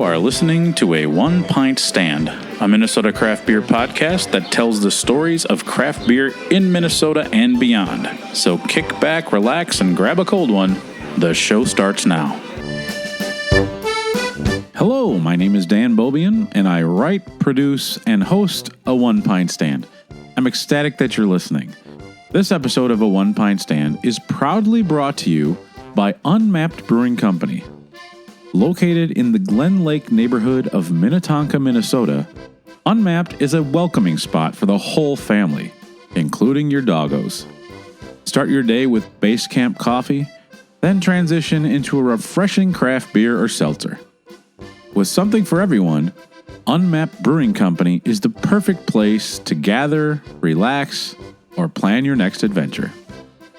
are listening to a One Pint Stand, a Minnesota craft beer podcast that tells the stories of craft beer in Minnesota and beyond. So kick back, relax, and grab a cold one. The show starts now. Hello, my name is Dan Bobian, and I write, produce, and host a One Pint Stand. I'm ecstatic that you're listening. This episode of a One Pint Stand is proudly brought to you by Unmapped Brewing Company. Located in the Glen Lake neighborhood of Minnetonka, Minnesota, Unmapped is a welcoming spot for the whole family, including your doggos. Start your day with base camp coffee, then transition into a refreshing craft beer or seltzer. With something for everyone, Unmapped Brewing Company is the perfect place to gather, relax, or plan your next adventure.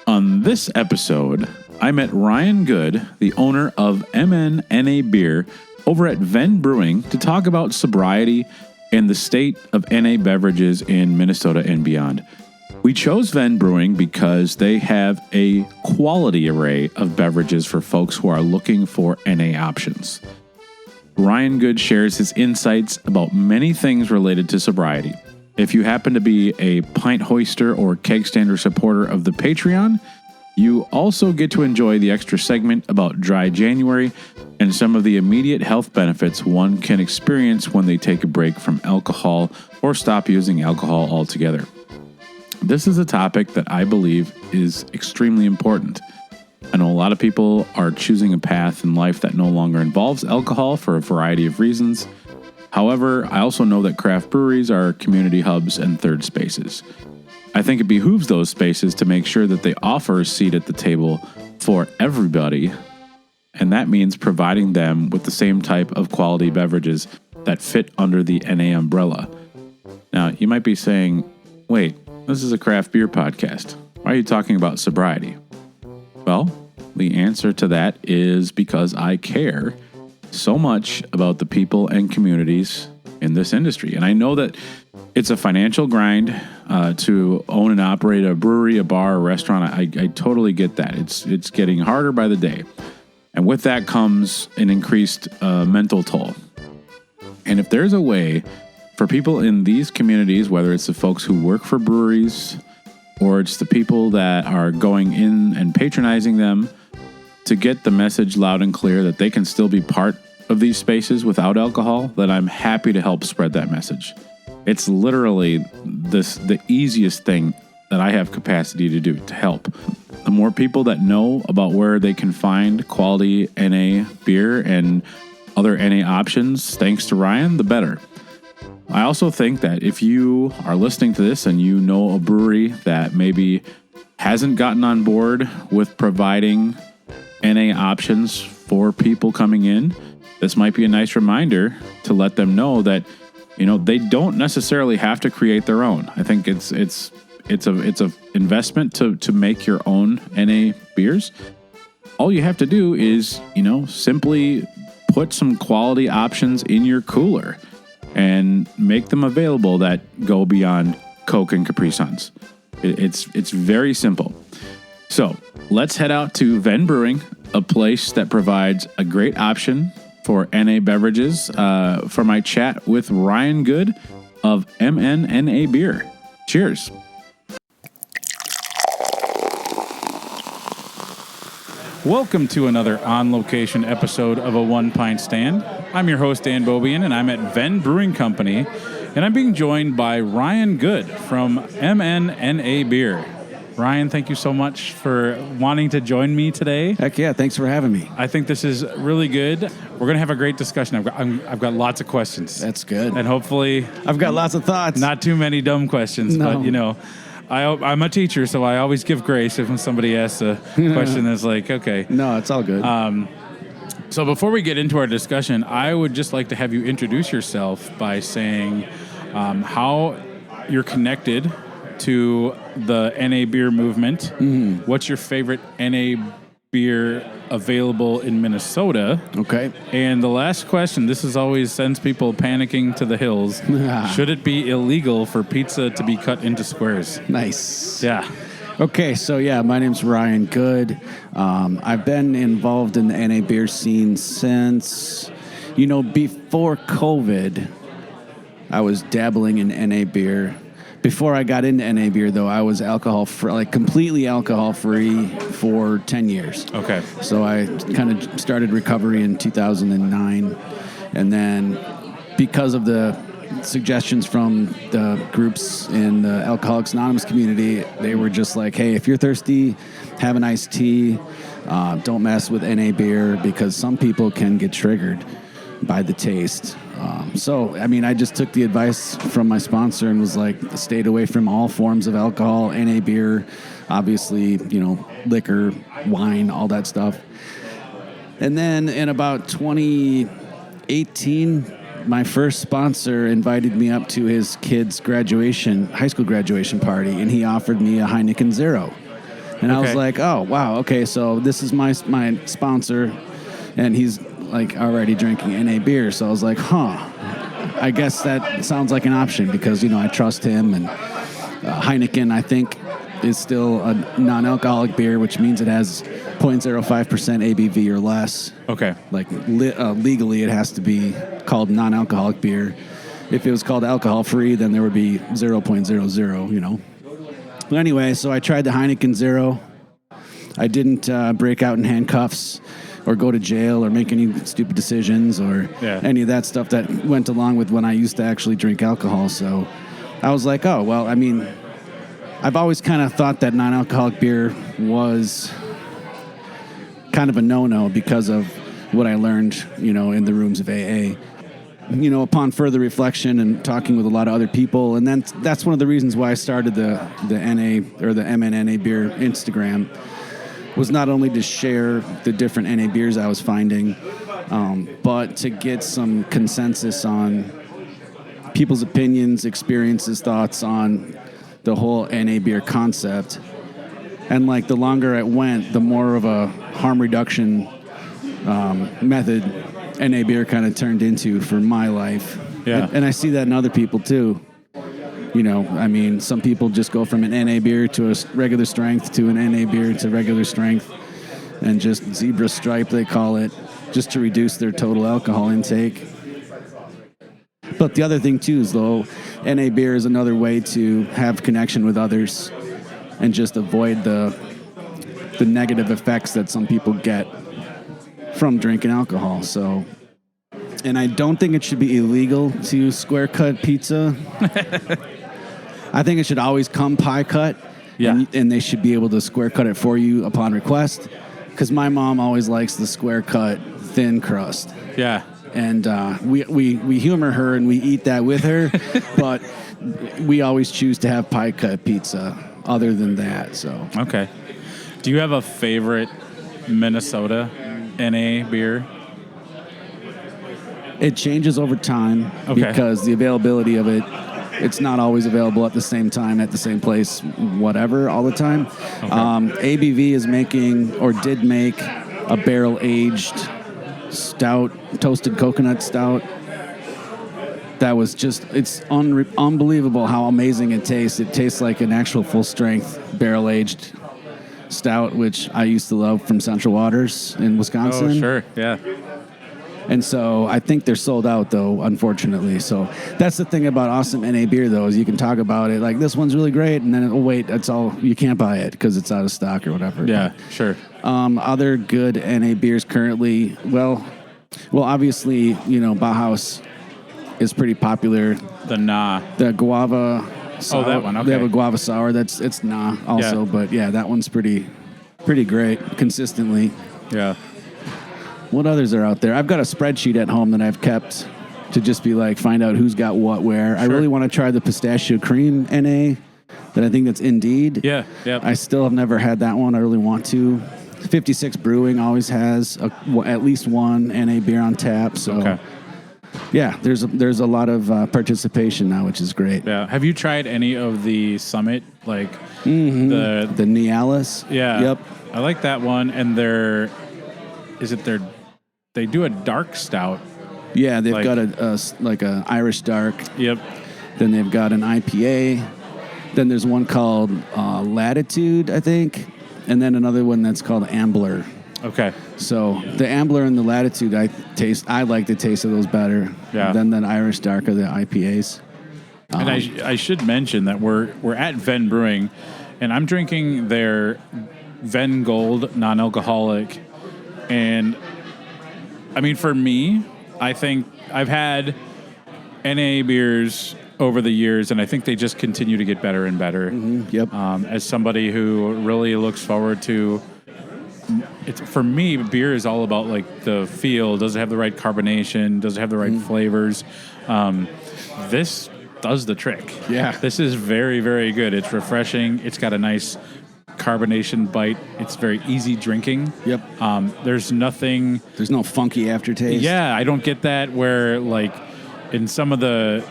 On this episode, I met Ryan Good, the owner of MNNABEER, over at Venn Brewing to talk about sobriety and the state of NA beverages in Minnesota and beyond. We chose Venn Brewing because they have a quality array of beverages for folks who are looking for NA options. Ryan Good shares his insights about many things related to sobriety. If you happen to be a pint hoister or keg stander supporter of the Patreon, you also get to enjoy the extra segment about Dry January and some of the immediate health benefits one can experience when they take a break from alcohol or stop using alcohol altogether. This is a topic that I believe is extremely important. I know a lot of people are choosing a path in life that no longer involves alcohol for a variety of reasons. However, I also know that craft breweries are community hubs and third spaces. I think it behooves those spaces to make sure that they offer a seat at the table for everybody, and that means providing them with the same type of quality beverages that fit under the NA umbrella. Now, you might be saying, wait, this is a craft beer podcast. Why are you talking about sobriety? Well, the answer to that is because I care so much about the people and communities in this industry. And I know that it's a financial grind to own and operate a brewery, a bar, a restaurant. I totally get that. It's getting harder by the day. And with that comes an increased mental toll. And if there's a way for people in these communities, whether it's the folks who work for breweries or it's the people that are going in and patronizing them, to get the message loud and clear that they can still be part of these spaces without alcohol, then I'm happy to help spread that message. It's literally the easiest thing that I have capacity to do to help. The more people that know about where they can find quality NA beer and other NA options, thanks to Ryan, the better. I also think that if you are listening to this and you know a brewery that maybe hasn't gotten on board with providing NA options for people coming in, this might be a nice reminder to let them know that, you know, they don't necessarily have to create their own. I think it's a investment to make your own NA beers. All you have to do is, you know, simply put some quality options in your cooler and make them available that go beyond Coke and Capri Suns. It's very simple. So let's head out to Venn Brewing, a place that provides a great option for NA beverages, for my chat with Ryan Good of MNNABEER. Cheers. Welcome to another on-location episode of a One Pint Stand. I'm your host, Dan Bobian, and I'm at Venn Brewing Company, and I'm being joined by Ryan Good from MNNABEER. Ryan, thank you so much for wanting to join me today. Heck yeah, thanks for having me. I think this is really good. We're going to have a great discussion. I've got lots of questions. That's good. And hopefully... I've got lots of thoughts. Not too many dumb questions, no. But, you know, I'm a teacher, so I always give grace if somebody asks a question that's like, okay. No, it's all good. So before we get into our discussion, I would just like to have you introduce yourself by saying how you're connected to the NA beer movement. Mm-hmm. What's your favorite NA beer available in Minnesota? Okay. And the last question, this is always sends people panicking to the hills. Should it be illegal for pizza to be cut into squares? Nice. Yeah. Okay, so yeah, my name's Ryan Good. I've been involved in the NA beer scene since Before COVID, I was dabbling in NA beer. Before I got into NA beer, though, I was completely alcohol-free for 10 years. Okay. So I kind of started recovery in 2009. And then because of the suggestions from the groups in the Alcoholics Anonymous community, they were just like, hey, if you're thirsty, have an iced tea. Don't mess with NA beer because some people can get triggered by the taste. I just took the advice from my sponsor and was like, stayed away from all forms of alcohol, NA beer, obviously, liquor, wine, all that stuff. And then in about 2018, my first sponsor invited me up to his kid's high school graduation party, and he offered me a Heineken Zero. And I was like, oh, wow, okay, so this is my sponsor, and he's like already drinking NA beer. So I was like, I guess that sounds like an option because, I trust him. And Heineken, I think, is still a non-alcoholic beer, which means it has 0.05% ABV or less. Okay. Like legally, it has to be called non-alcoholic beer. If it was called alcohol-free, then there would be 0.00, But anyway, so I tried the Heineken Zero. I didn't break out in handcuffs or go to jail or make any stupid decisions or any of that stuff that went along with when I used to actually drink alcohol. So I was like, I've always kind of thought that non-alcoholic beer was kind of a no-no because of what I learned, in the rooms of AA. Upon further reflection and talking with a lot of other people, and then that's one of the reasons why I started the NA or the MNNABEER Instagram, was not only to share the different NA beers I was finding, but to get some consensus on people's opinions, experiences, thoughts on the whole NA beer concept. And the longer it went, the more of a harm reduction method NA beer kind of turned into for my life. Yeah. And I see that in other people too. Some people just go from an NA beer to a regular strength to an NA beer to regular strength and just zebra stripe, they call it, just to reduce their total alcohol intake. But the other thing too is, though, NA beer is another way to have connection with others and just avoid the negative effects that some people get from drinking alcohol. So, and I don't think it should be illegal to square cut pizza. I think it should always come pie cut, and they should be able to square cut it for you upon request. Because my mom always likes the square cut thin crust. Yeah. And we humor her and we eat that with her, but we always choose to have pie cut pizza other than that. So okay. Do you have a favorite Minnesota NA beer? It changes over time because the availability of it, it's not always available at the same time, at the same place, whatever, all the time. Okay. ABV is making, or did make, a barrel-aged stout, toasted coconut stout. That was just, it's unbelievable how amazing it tastes. It tastes like an actual full-strength barrel-aged stout, which I used to love from Central Waters in Wisconsin. Oh, sure, yeah. And so I think they're sold out, though, unfortunately. So that's the thing about awesome NA beer, though, is you can talk about it like, this one's really great, and then, that's all, you can't buy it because it's out of stock or whatever. Yeah, sure. Other good NA beers currently, well, obviously, Bauhaus is pretty popular. The guava sour. Oh, that one, okay. They have a guava sour. It's nah also, but yeah, that one's pretty great consistently. Yeah. What others are out there? I've got a spreadsheet at home that I've kept to just be like, find out who's got what where. Sure. I really want to try the pistachio cream NA that I think that's Indeed. Yeah, yeah. I still have never had that one. I really want to. 56 Brewing always has at least one NA beer on tap. So, yeah, there's a lot of participation now, which is great. Yeah. Have you tried any of the Summit, like the Nialis? Yeah. Yep. I like that one, and they do a dark stout. Yeah, they've got a Irish dark. Yep. Then they've got an IPA. Then there's one called Latitude, I think. And then another one that's called Ambler. Okay. So the Ambler and the Latitude, I like the taste of those better than the Irish Dark or the IPAs. And I should mention that we're at Ven Brewing, and I'm drinking their Ven Gold non-alcoholic. And I mean, for me, I think I've had NA beers over the years, and I think they just continue to get better and better. Mm-hmm. Yep. As somebody who really looks forward to, for me, beer is all about like the feel. Does it have the right carbonation? Does it have the right flavors? This does the trick. Yeah. This is very, very good. It's refreshing. It's got a nice carbonation bite. It's very easy drinking. Yep. There's no funky aftertaste. Yeah, I don't get that where like in some of the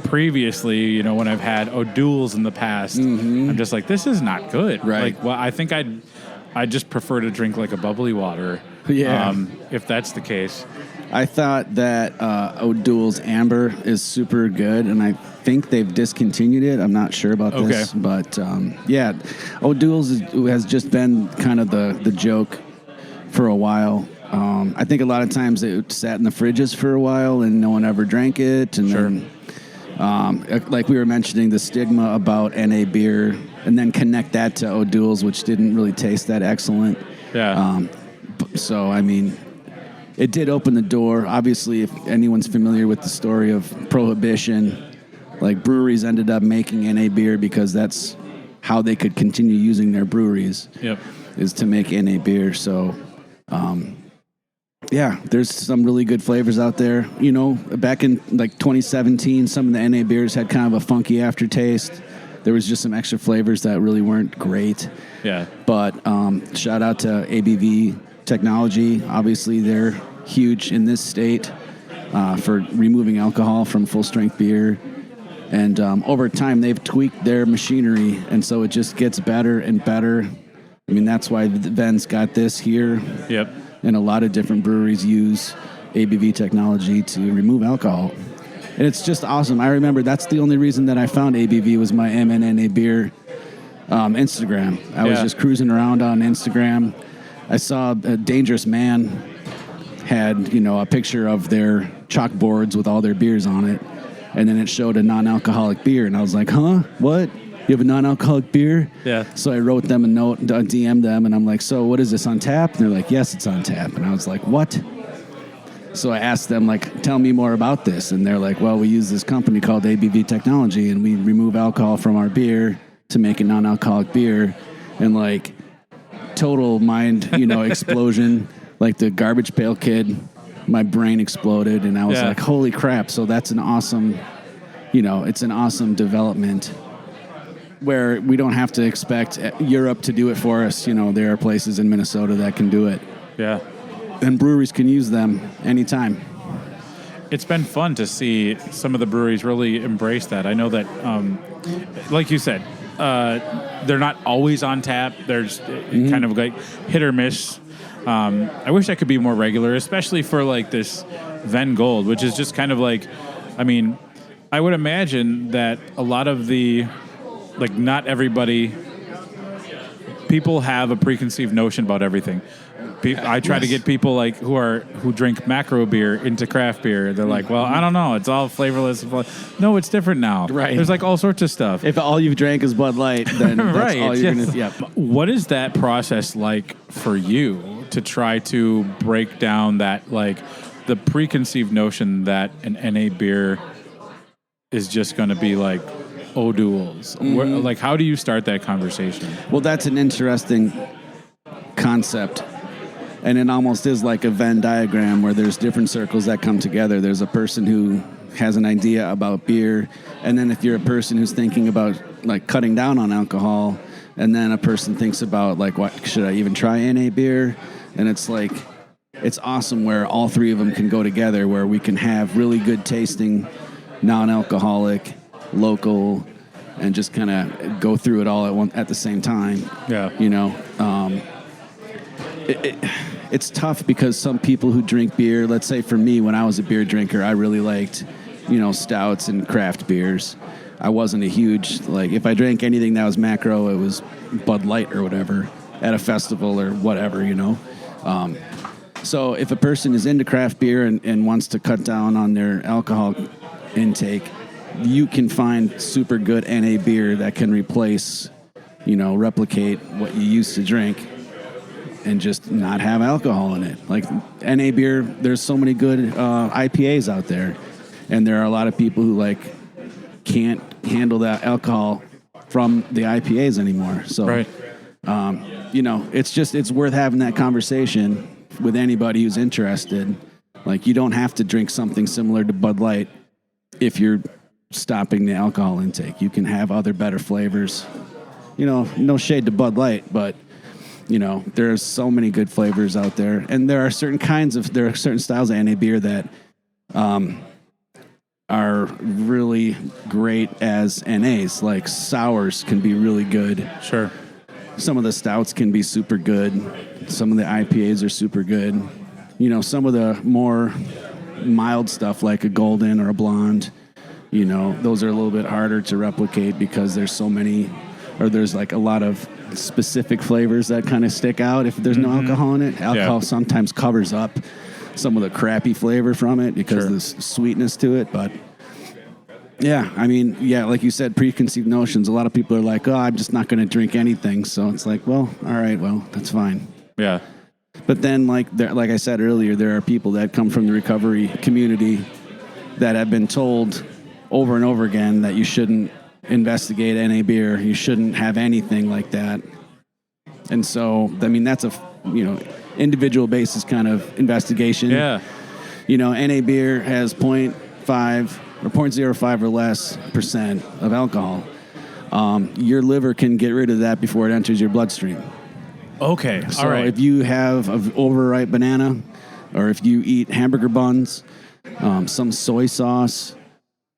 previously, when I've had O'Doul's in the past, I'm just like, this is not good. Right. Like, well, I think I'd just prefer to drink like a bubbly water. Yeah. If that's the case. I thought that O'Doul's Amber is super good, and I think they've discontinued it. I'm not sure about this, but yeah, O'Doul's has just been kind of the joke for a while. I think a lot of times it sat in the fridges for a while, and no one ever drank it. And then, like we were mentioning, the stigma about NA beer, and then connect that to O'Doul's, which didn't really taste that excellent. Yeah. So, I mean, it did open the door. Obviously, if anyone's familiar with the story of Prohibition, like breweries ended up making NA beer because that's how they could continue using their breweries. Yep. Is to make NA beer. So, yeah, there's some really good flavors out there. Back in like 2017, some of the NA beers had kind of a funky aftertaste. There was just some extra flavors that really weren't great. Yeah. But shout out to ABV Technology. Obviously, they're huge in this state for removing alcohol from full-strength beer. And over time, they've tweaked their machinery, and so it just gets better and better. I mean, that's why the Ven's got this here. Yep. And a lot of different breweries use ABV technology to remove alcohol. And it's just awesome. I remember that's the only reason that I found ABV was my MNNABEER Instagram. I was just cruising around on Instagram. I saw a Dangerous Man had, a picture of their chalkboards with all their beers on it. And then it showed a non-alcoholic beer. And I was like, huh? What? You have a non-alcoholic beer? Yeah. So I wrote them a note, DM'd them, and I'm like, so what is this, on tap? And they're like, yes, it's on tap. And I was like, what? So I asked them, like, tell me more about this. And they're like, well, we use this company called ABV Technology, and we remove alcohol from our beer to make a non-alcoholic beer. And, like, total mind, explosion. Like the Garbage Pail Kid, my brain exploded, and I was like, holy crap. So that's an awesome, it's an awesome development where we don't have to expect Europe to do it for us. There are places in Minnesota that can do it. Yeah. And breweries can use them anytime. It's been fun to see some of the breweries really embrace that. I know that, like you said, they're not always on tap. There's kind of like hit or miss. I wish I could be more regular, especially for like this Ven Gold, which is just kind of like, I mean, I would imagine that a lot of the, like, not everybody, people have a preconceived notion about everything. I try to get people like who drink macro beer into craft beer. They're like, well, I don't know. It's all flavorless. No, it's different now. Right. There's like all sorts of stuff. If all you've drank is Bud Light, then that's all you're going to... Yeah. What is that process like for you to try to break down that, like, the preconceived notion that an NA beer is just going to be like O'Doul's? Like, how do you start that conversation? Well, that's an interesting concept. And it almost is like a Venn diagram where there's different circles that come together. There's a person who has an idea about beer, and then if you're a person who's thinking about like cutting down on alcohol, and then a person thinks about like, what should I even try NA beer? And it's like, it's awesome where all three of them can go together, where we can have really good tasting, non-alcoholic, local, and just kind of go through it all at the same time. Yeah. It's tough because some people who drink beer, let's say for me, when I was a beer drinker, I really liked, stouts and craft beers. I wasn't a huge, like, if I drank anything that was macro, it was Bud Light or whatever at a festival or whatever, So if a person is into craft beer and wants to cut down on their alcohol intake, you can find super good NA beer that can replace, replicate what you used to drink and just not have alcohol in it. Like NA beer, there's so many good IPAs out there, and there are a lot of people who can't handle that alcohol from the IPAs anymore. So, right. It's worth having that conversation with anybody who's interested. Like, you don't have to drink something similar to Bud Light if you're stopping the alcohol intake. You can have other better flavors. No shade to Bud Light, but there's so many good flavors out there, and there are certain styles of NA beer that are really great as NAs. Like sours can be really good. Sure. Some of the stouts can be super good. Some of the IPAs are super good. Some of the more mild stuff like a golden or a blonde, those are a little bit harder to replicate because there's so many, or there's a lot of specific flavors that kind of stick out if there's no alcohol in it. Alcohol sometimes covers up some of the crappy flavor from it because of the sweetness to it. But like you said, preconceived notions. A lot of people are like, oh, I'm just not going to drink anything. So it's like, well, all right, well, that's fine. Yeah. But then, like I said earlier, there are people that come from the recovery community that have been told over and over again that you shouldn't investigate NA beer. You shouldn't have anything like that. And so, that's a, individual basis kind of investigation. Yeah. NA beer has 0.5 or 0.05 or less % of alcohol. Your liver can get rid of that before it enters your bloodstream. Okay. So all right. If you have an overripe banana, or if you eat hamburger buns, some soy sauce,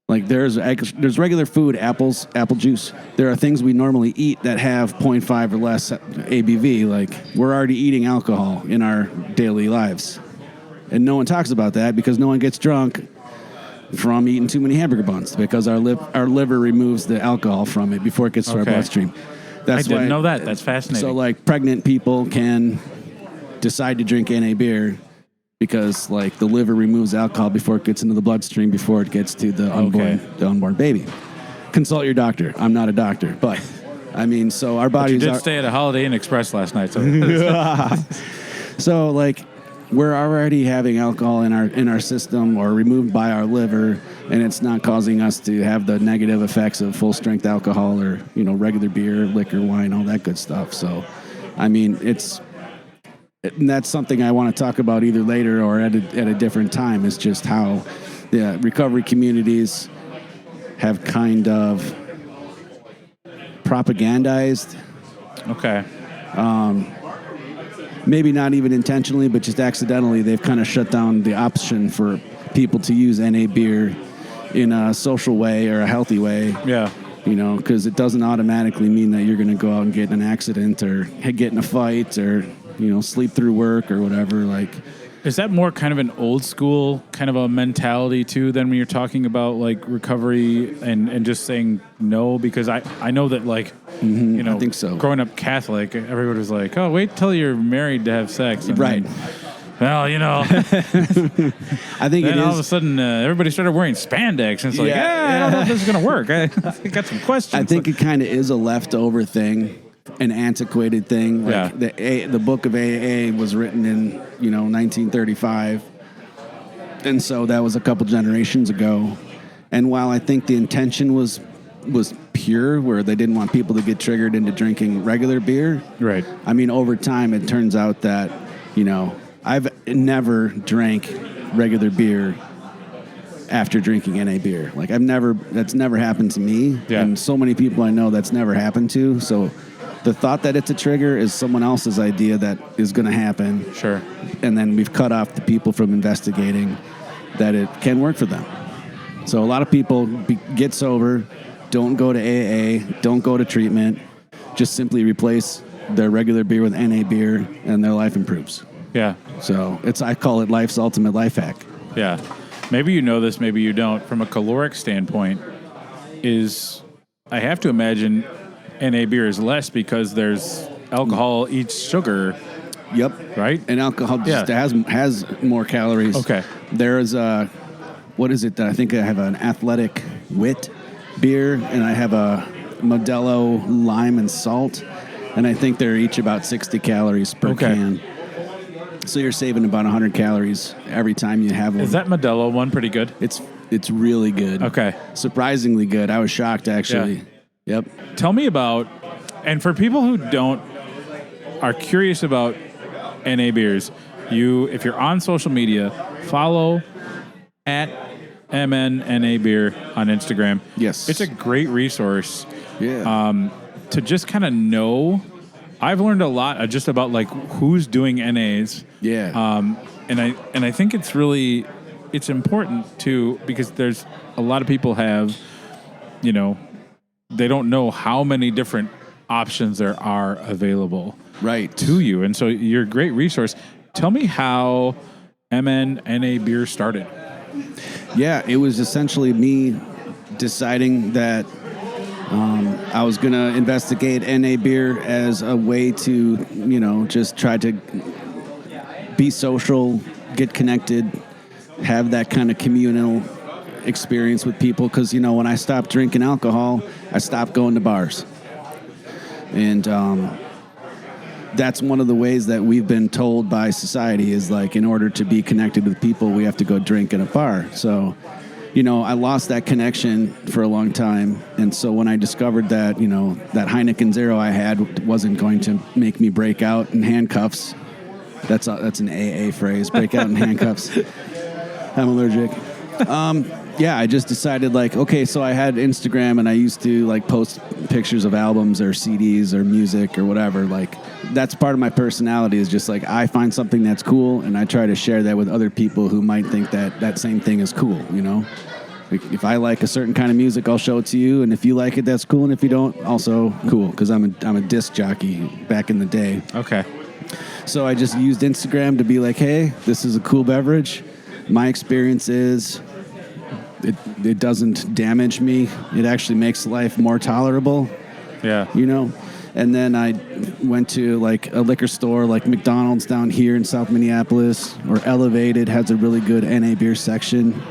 there's regular food, apples, apple juice. There are things we normally eat that have 0.5 or less ABV. We're already eating alcohol in our daily lives. And no one talks about that because no one gets drunk from eating too many hamburger buns because our liver removes the alcohol from it before it gets to our bloodstream. I didn't know that. That's fascinating. So, pregnant people can decide to drink NA beer because, the liver removes alcohol before it gets into the bloodstream before it gets to the unborn baby. Consult your doctor. I'm not a doctor, but so our bodies. But you did stay at a Holiday Inn Express last night, so. So, we're already having alcohol in our system or removed by our liver, and it's not causing us to have the negative effects of full strength alcohol or regular beer, liquor, wine, all that good stuff. So, that's something I want to talk about either later or at a different time. Is just how the recovery communities have kind of propagandized. Okay. Maybe not even intentionally, but just accidentally, they've kind of shut down the option for people to use NA beer in a social way or a healthy way. Yeah. Because it doesn't automatically mean that you're going to go out and get in an accident or get in a fight or, sleep through work or whatever. Is that more kind of an old school kind of a mentality too than when you're talking about recovery and just saying no? Because I know that I think so. Growing up Catholic, everybody was like, oh, wait till you're married to have sex. And right. Well, I think then all of a sudden everybody started wearing spandex, and it's I don't know if this is going to work. I got some questions. I think it kind of is a leftover thing, an antiquated thing. The book of AA was written in 1935, and so that was a couple generations ago. And while I think the intention was pure, where they didn't want people to get triggered into drinking regular beer, right? Over time it turns out that I've never drank regular beer after drinking NA beer. That's never happened to me. Yeah. And so many people I know that's never happened to. So the thought that it's a trigger is someone else's idea that is going to happen. Sure. And then we've cut off the people from investigating that it can work for them. So a lot of people get sober, don't go to AA, don't go to treatment, just simply replace their regular beer with NA beer, and their life improves. Yeah. So I call it life's ultimate life hack. Yeah. Maybe you know this, maybe you don't. From a caloric standpoint, I have to imagine NA beer is less because there's alcohol eats sugar Yep. Right? And alcohol just has more calories. Okay. There's what is it? I think I have an Athletic Wit beer, and I have a Modelo Lime and Salt, and I think they're each about 60 calories per can. So you're saving about 100 calories every time you have one. Is that Modelo one pretty good? It's really good. Okay. Surprisingly good. I was shocked, actually. Yeah. Yep. Tell me about, and for people who are curious about NA beers, if you're on social media, follow at MNNABEER on Instagram. Yes. It's a great resource. Yeah. To just kind of know. I've learned a lot just about like who's doing NAs. Yeah. And I think it's important too, because there's a lot of people have, they don't know how many different options there are available to you. And so you're a great resource. Tell me how MNNABEER started. Yeah, it was essentially me deciding that I was going to investigate NA beer as a way to, just try to be social, get connected, have that kind of communal experience with people. Because, when I stopped drinking alcohol, I stopped going to bars. And that's one of the ways that we've been told by society is like, in order to be connected with people, we have to go drink in a bar. So, I lost that connection for a long time. And so when I discovered that, that Heineken Zero I had wasn't going to make me break out in handcuffs. That's an AA phrase, break out in handcuffs. I'm allergic. I just decided okay, so I had Instagram and I used to post pictures of albums or CDs or music or whatever. That's part of my personality is just I find something that's cool and I try to share that with other people who might think that same thing is cool, If I like a certain kind of music, I'll show it to you, and if you like it, that's cool, and if you don't, also cool, because I'm a disc jockey back in the day. Okay. So I just used Instagram to be like, hey, this is a cool beverage. My experience is it doesn't damage me. It actually makes life more tolerable. Yeah. And then I went to a liquor store like McDonald's down here in South Minneapolis, or Elevated has a really good NA beer section.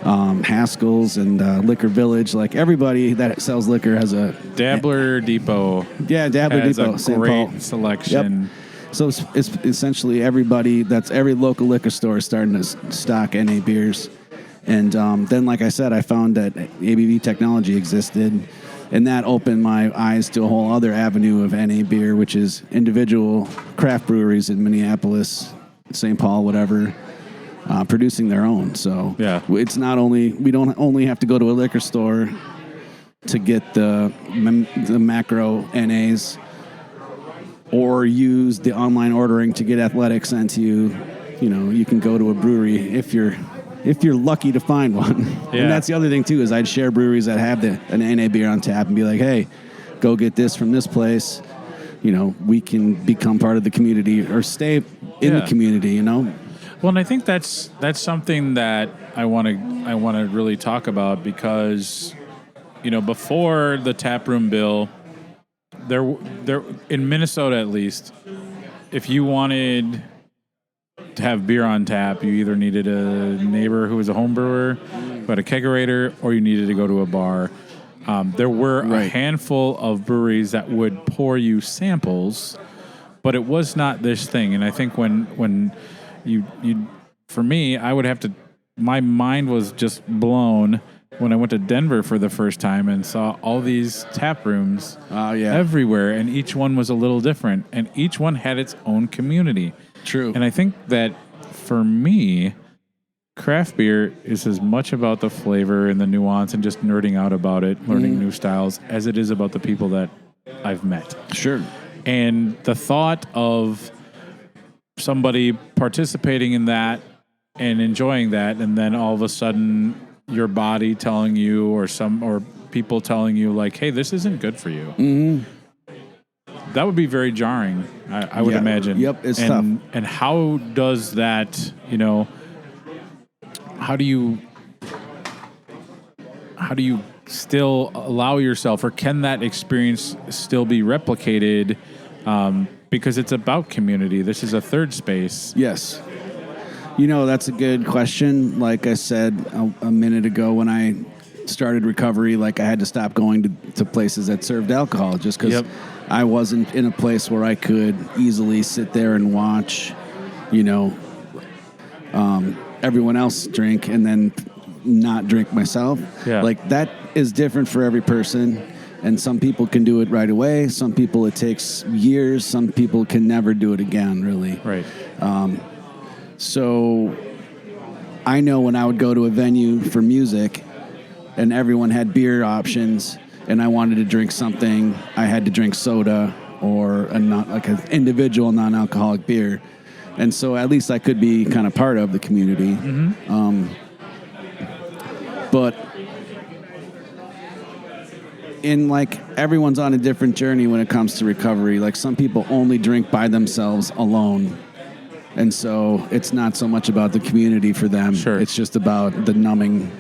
Haskell's and Liquor Village, everybody that sells liquor has a Dabbler Depot. Yeah, Dabbler has Depot, a St. great Paul selection. Yep. So it's essentially every local liquor store is starting to stock NA beers. And then, like I said, I found that ABV technology existed, and that opened my eyes to a whole other avenue of NA beer, which is individual craft breweries in Minneapolis, St. Paul, whatever, producing their own. So it's not only, we don't only have to go to a liquor store to get the macro NAs or use the online ordering to get Athletic sent to you. You can go to a brewery if you're lucky to find one. Yeah. And that's the other thing too, is I'd share breweries that have an NA beer on tap and be like, hey, go get this from this place. We can become part of the community or stay in the community, Well, and I think that's something that I want to really talk about, because before the taproom bill, there in Minnesota at least, if you wanted to have beer on tap, you either needed a neighbor who was a home brewer, who had a kegerator, or you needed to go to a bar. There were a handful of breweries that would pour you samples, but it was not this thing. And I think when you for me, I would have to, my mind was just blown when I went to Denver for the first time and saw all these tap rooms everywhere, and each one was a little different, and each one had its own community. True. And I think that for me, craft beer is as much about the flavor and the nuance and just nerding out about it, learning new styles, as it is about the people that I've met. Sure. And the thought of somebody participating in that and enjoying that, and then all of a sudden your body telling you, or people telling you hey, this isn't good for you. Mm-hmm. That would be very jarring, I would imagine. Yep, it's tough. And how does that, how do you still allow yourself, or can that experience still be replicated? because it's about community. This is a third space. Yes. That's a good question. Like I said a minute ago, when I started recovery, like I had to stop going to places that served alcohol just because I wasn't in a place where I could easily sit there and watch, everyone else drink and then not drink myself. Yeah. Like that is different for every person. And some people can do it right away. Some people it takes years. Some people can never do it again, really. Right. So I know when I would go to a venue for music and everyone had beer options and I wanted to drink something, I had to drink soda or an individual non-alcoholic beer. And so at least I could be kind of part of the community. Mm-hmm. But everyone's on a different journey when it comes to recovery. Like some people only drink by themselves alone. And so it's not so much about the community for them. Sure. It's just about the numbing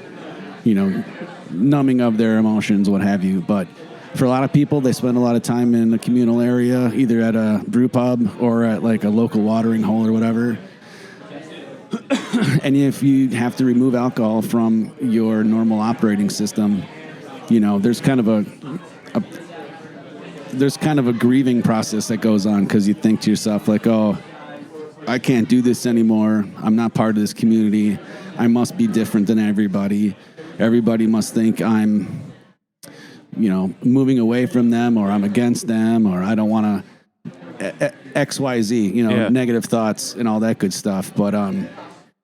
of their emotions, what have you. But for a lot of people, they spend a lot of time in a communal area, either at a brew pub or at like a local watering hole or whatever. And if you have to remove alcohol from your normal operating system, there's kind of a grieving process that goes on because you think to yourself like, oh, I can't do this anymore. I'm not part of this community. I must be different than everybody. Everybody must think I'm, moving away from them or I'm against them or I don't want to XYZ, negative thoughts and all that good stuff. But,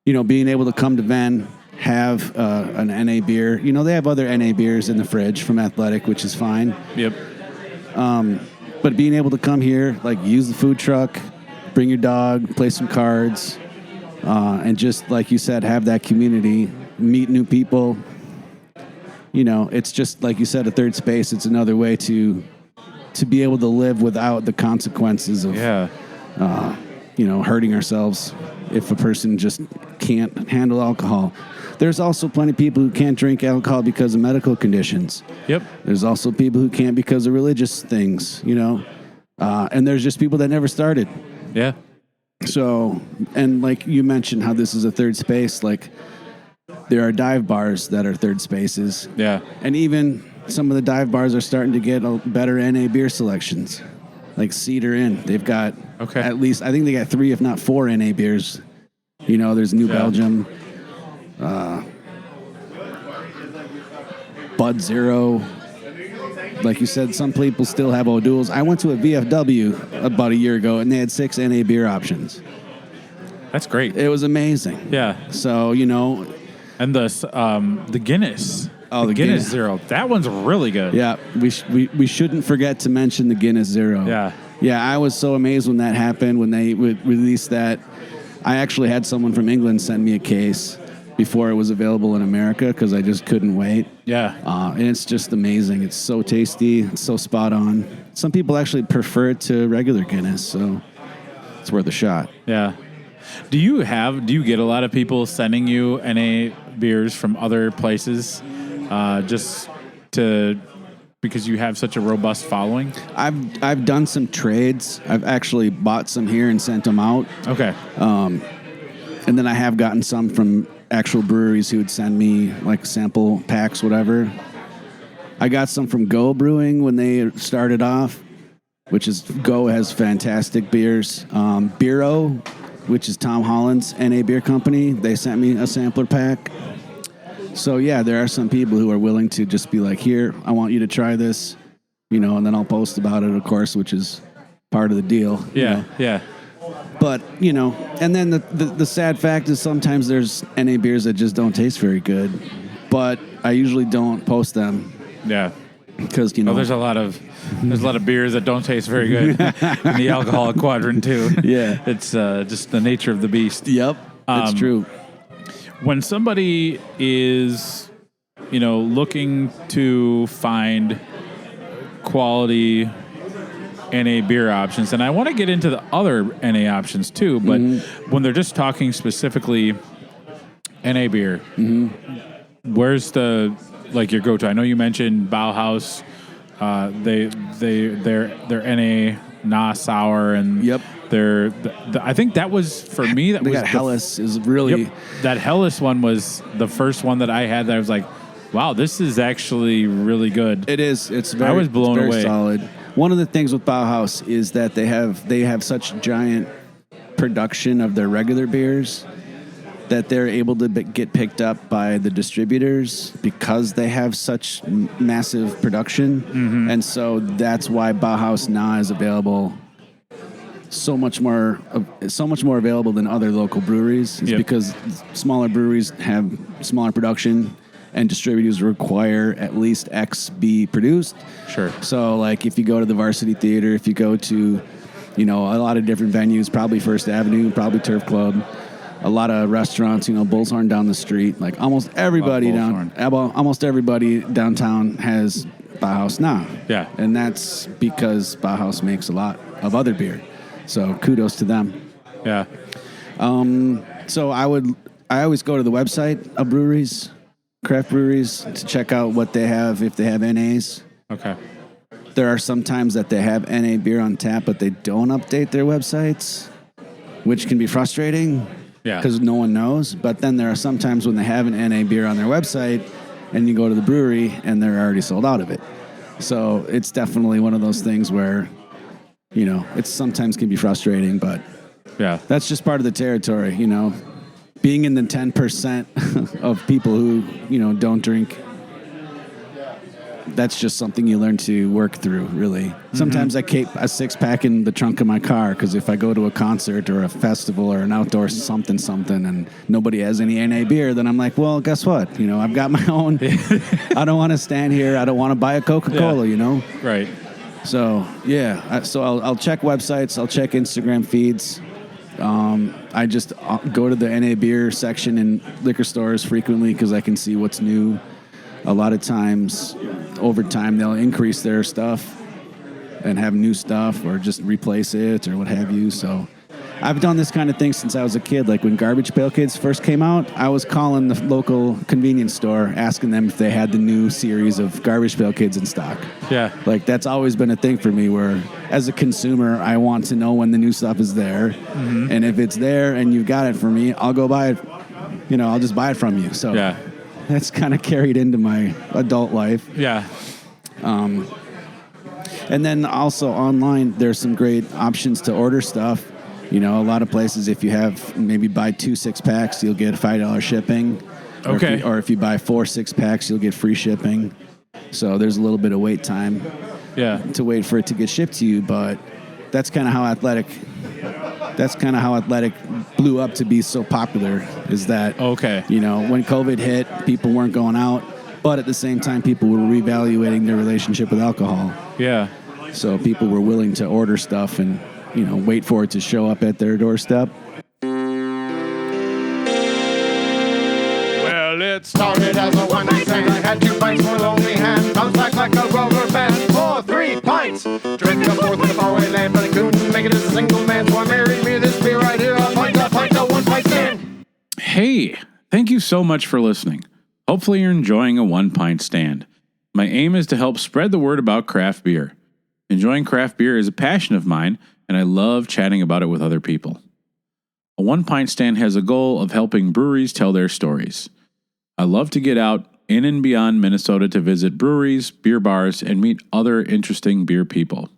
being able to come to Ven, have an NA beer. They have other NA beers in the fridge from Athletic, which is fine. Yep. But being able to come here, like use the food truck, bring your dog, play some cards, and just, like you said, have that community, meet new people. It's just, like you said, a third space. It's another way to be able to live without the consequences of, hurting ourselves if a person just can't handle alcohol. There's also plenty of people who can't drink alcohol because of medical conditions. Yep. There's also people who can't because of religious things, and there's just people that never started. Yeah. So, and like you mentioned how this is a third space, like there are dive bars that are third spaces. Yeah. And even some of the dive bars are starting to get better NA beer selections. Like Cedar Inn, they've got at least, I think they got 3, if not 4 NA beers. There's New Belgium, Bud Zero. Like you said, some people still have O'Doul's. I went to a VFW about a year ago, and they had 6 NA beer options. That's great. It was amazing. Yeah. So, And the Guinness. Oh, the Guinness Zero. That one's really good. Yeah. We shouldn't forget to mention the Guinness Zero. Yeah. Yeah, I was so amazed when that happened, when they released that. I actually had someone from England send me a case before it was available in America because I just couldn't wait. Yeah. And it's just amazing. It's so tasty. It's so spot on. Some people actually prefer it to regular Guinness, so it's worth a shot. Yeah. Do you get a lot of people sending you NA beers from other places because you have such a robust following? I've done some trades. I've actually bought some here and sent them out. Okay. And then I have gotten some from actual breweries who would send me like sample packs, whatever. I got some from Go Brewing when they started off, Go has fantastic beers. Bureau, which is Tom Holland's NA beer company, they sent me a sampler pack. So yeah, there are some people who are willing to just be like, here, I want you to try this, and then I'll post about it, of course, which is part of the deal. Yeah, yeah. But, and then the sad fact is sometimes there's NA beers that just don't taste very good, but I usually don't post them. Yeah. Because, there's a lot of beers that don't taste very good in the alcoholic quadrant too. Yeah. It's just the nature of the beast. Yep. That's true. When somebody is, looking to find quality NA beer options, and I want to get into the other NA options too, but when they're just talking specifically NA beer, where's your go-to? I know you mentioned Bauhaus. Their NA Na Sour and I think that was for me. That they was got Hellas is really that Hellas one was the first one that I had. That I was like, wow, this is actually really good. It is. It's very. I was blown very away. Solid. One of the things with Bauhaus is that they have such giant production of their regular beers that they're able to get picked up by the distributors because they have such massive production, and so that's why Bauhaus Na is available so much more available than other local breweries. It's because smaller breweries have smaller production, and distributors require at least X be produced. Sure. So, like, if you go to the Varsity Theater, if you go to, a lot of different venues, probably First Avenue, probably Turf Club, a lot of restaurants, Bullshorn down the street, like almost everybody downtown has Bauhaus Na. Yeah. And that's because Bauhaus makes a lot of other beer. So kudos to them. Yeah. So I always go to the website of breweries, craft breweries, to check out what they have, if they have NAs. Okay. There are some times that they have NA beer on tap, but they don't update their websites, which can be frustrating. Yeah. Because no one knows. But then there are some times when they have an NA beer on their website, and you go to the brewery, and they're already sold out of it. So it's definitely one of those things where, it sometimes can be frustrating, but that's just part of the territory, Being in the 10% of people who, don't drink, that's just something you learn to work through, really. Sometimes I keep a 6-pack in the trunk of my car because if I go to a concert or a festival or an outdoor something, and nobody has any NA beer, then I'm like, well, guess what? I've got my own. I don't want to stand here. I don't want to buy a Coca-Cola, Right. So, I'll check websites. I'll check Instagram feeds. I just go to the NA beer section in liquor stores frequently because I can see what's new. A lot of times, over time, they'll increase their stuff and have new stuff or just replace it or what have you. So I've done this kind of thing since I was a kid. Like when Garbage Pail Kids first came out, I was calling the local convenience store, asking them if they had the new series of Garbage Pail Kids in stock. Yeah. Like that's always been a thing for me where as a consumer, I want to know when the new stuff is there. Mm-hmm. And if it's there and you've got it for me, I'll go buy it. I'll just buy it from you. So yeah. That's kind of carried into my adult life. Yeah. And then also online, there's some great options to order stuff. A lot of places, if you have maybe buy 2 6-packs, you'll get $5 shipping. Okay. Or if you buy 4 6-packs, you'll get free shipping. So there's a little bit of wait time. Yeah. To wait for it to get shipped to you, but that's kind of how Athletic blew up to be so popular, is that, when COVID hit, people weren't going out, but at the same time, people were reevaluating their relationship with alcohol. Yeah. So people were willing to order stuff and, wait for it to show up at their doorstep. Well, it started as a one-night stand. I had 2 pints for a lonely hand. Bounced back like a rubber band. 4, 3 pints. Drinking a fourth in the faraway land, but I couldn't make it as a single man. So I married me this beer right here. A pint, a 1 pint stand. Hey, thank you so much for listening. Hopefully you're enjoying a 1 pint stand. My aim is to help spread the word about craft beer. Enjoying craft beer is a passion of mine, and I love chatting about it with other people. A 1 pint stand has a goal of helping breweries tell their stories. I love to get out in and beyond Minnesota to visit breweries, beer bars, and meet other interesting beer people.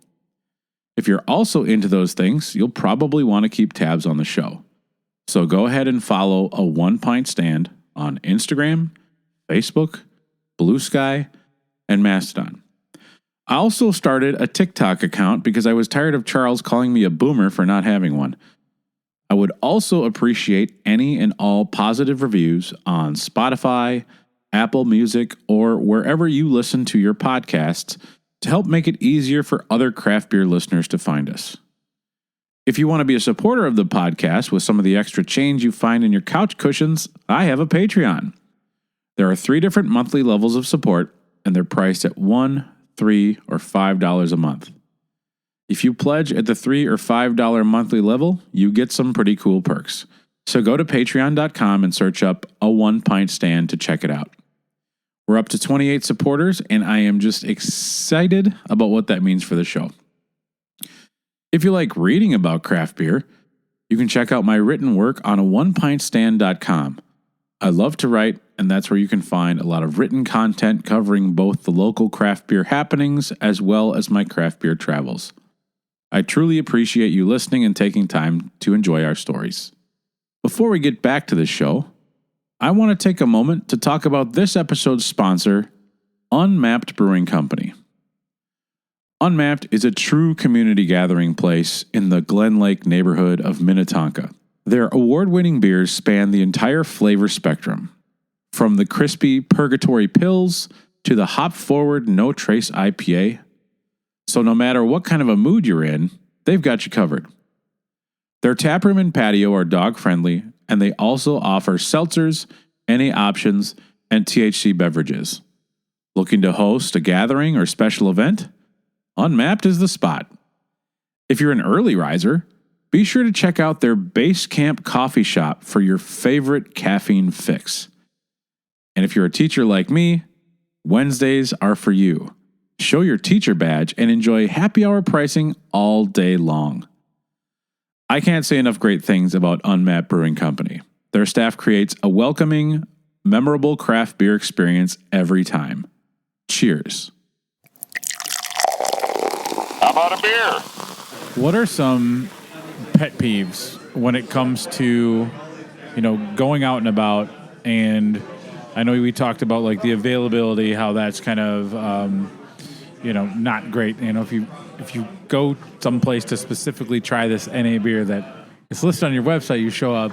If you're also into those things, you'll probably want to keep tabs on the show. So go ahead and follow a 1 pint stand on Instagram, Facebook, Blue Sky, and Mastodon. I also started a TikTok account because I was tired of Charles calling me a boomer for not having one. I would also appreciate any and all positive reviews on Spotify, Apple Music, or wherever you listen to your podcasts to help make it easier for other craft beer listeners to find us. If you want to be a supporter of the podcast with some of the extra change you find in your couch cushions, I have a Patreon. There are 3 different monthly levels of support, and they're priced at $1, $3, or $5 a month. If you pledge at the $3 or $5 monthly level, you get some pretty cool perks. So go to patreon.com and search up a 1 pint stand to check it out. We're up to 28 supporters, and I am just excited about what that means for the show. If you like reading about craft beer, you can check out my written work on onepintstand.com. I love to write, and that's where you can find a lot of written content covering both the local craft beer happenings as well as my craft beer travels. I truly appreciate you listening and taking time to enjoy our stories. Before we get back to the show, I want to take a moment to talk about this episode's sponsor, Unmapped Brewing Company. Unmapped is a true community gathering place in the Glen Lake neighborhood of Minnetonka. Their award-winning beers span the entire flavor spectrum, from the crispy Purgatory Pills to the hop-forward No Trace IPA. So no matter what kind of a mood you're in, they've got you covered. Their taproom and patio are dog-friendly, and they also offer seltzers, NA options, and THC beverages. Looking to host a gathering or special event? Unmapped is the spot. If you're an early riser, be sure to check out their Base Camp coffee shop for your favorite caffeine fix. And if you're a teacher like me, Wednesdays are for you. Show your teacher badge and enjoy happy hour pricing all day long. I can't say enough great things about Unmapped Brewing Company. Their staff creates a welcoming, memorable craft beer experience every time. Cheers. How about a beer? What are some pet peeves when it comes to, going out and about? And I know we talked about like the availability, how that's kind of, not great. If you go someplace to specifically try this NA beer that it's listed on your website, you show up,